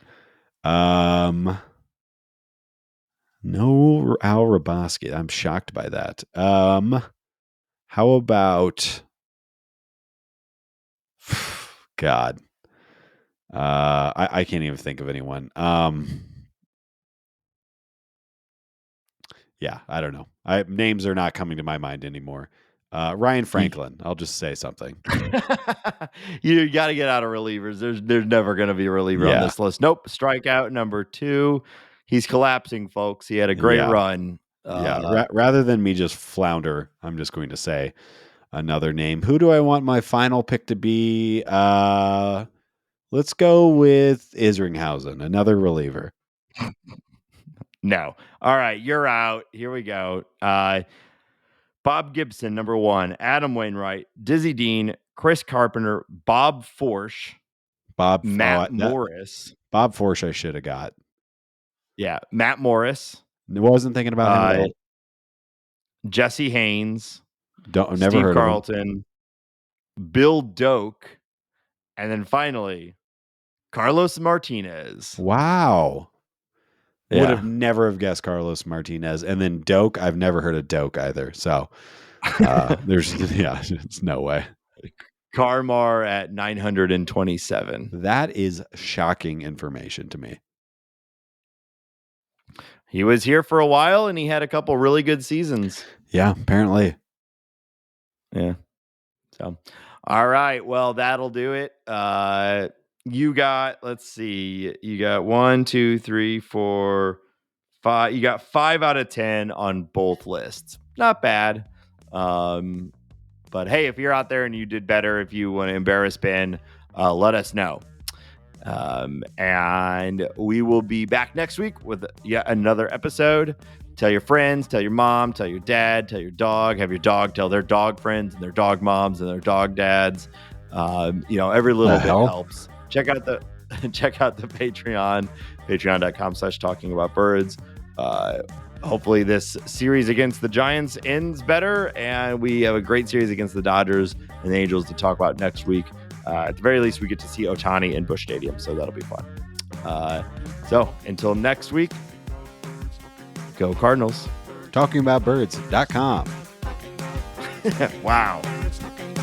No Al Raboski. I'm shocked by that. How about God? I can't even think of anyone. Yeah, I don't know. Names are not coming to my mind anymore. Ryan Franklin. I'll just say something. You got to get out of relievers. There's never going to be a reliever on this list. Nope. Strikeout number 2. He's collapsing, folks. He had a great run. Rather than me just flounder, I'm just going to say another name. Who do I want my final pick to be? Let's go with Isringhausen, another reliever. No. All right, you're out. Here we go. Bob Gibson, number 1. Adam Wainwright, Dizzy Dean, Chris Carpenter, Bob Forsch, Matt Morris. Bob Forsch I should have got. Yeah, Matt Morris. I wasn't thinking about him at all. Jesse Haynes. Never Steve heard Carlton, of him. Bill Doak, and then finally, Carlos Martinez. Wow. Yeah. Would have never have guessed Carlos Martinez. And then Doak, I've never heard of Doak either. So it's no way. Carmar at 927. That is shocking information to me. He was here for a while and he had a couple really good seasons. Yeah, apparently. Yeah. So, all right. Well, that'll do it. You got 1, 2, 3, 4, You got 5 out of 10 on both lists. Not bad. But hey, if you're out there and you did better, if you want to embarrass Ben, let us know. And we will be back next week with yet another episode. Tell your friends, tell your mom, tell your dad, tell your dog, have your dog tell their dog friends and their dog moms and their dog dads. Every little bit helps. Check out the Patreon, patreon.com/talkingaboutbirds. Hopefully this series against the Giants ends better, and we have a great series against the Dodgers and the Angels to talk about next week. At the very least, we get to see Ohtani in Busch Stadium, so that'll be fun. So until next week, go Cardinals. TalkingAboutBirds.com. Wow.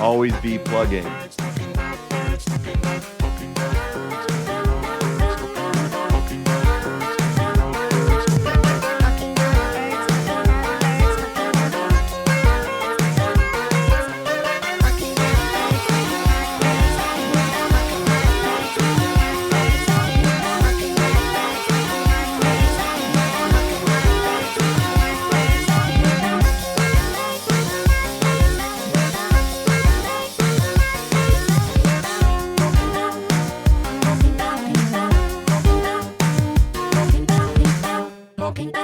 Always be plugging. Talking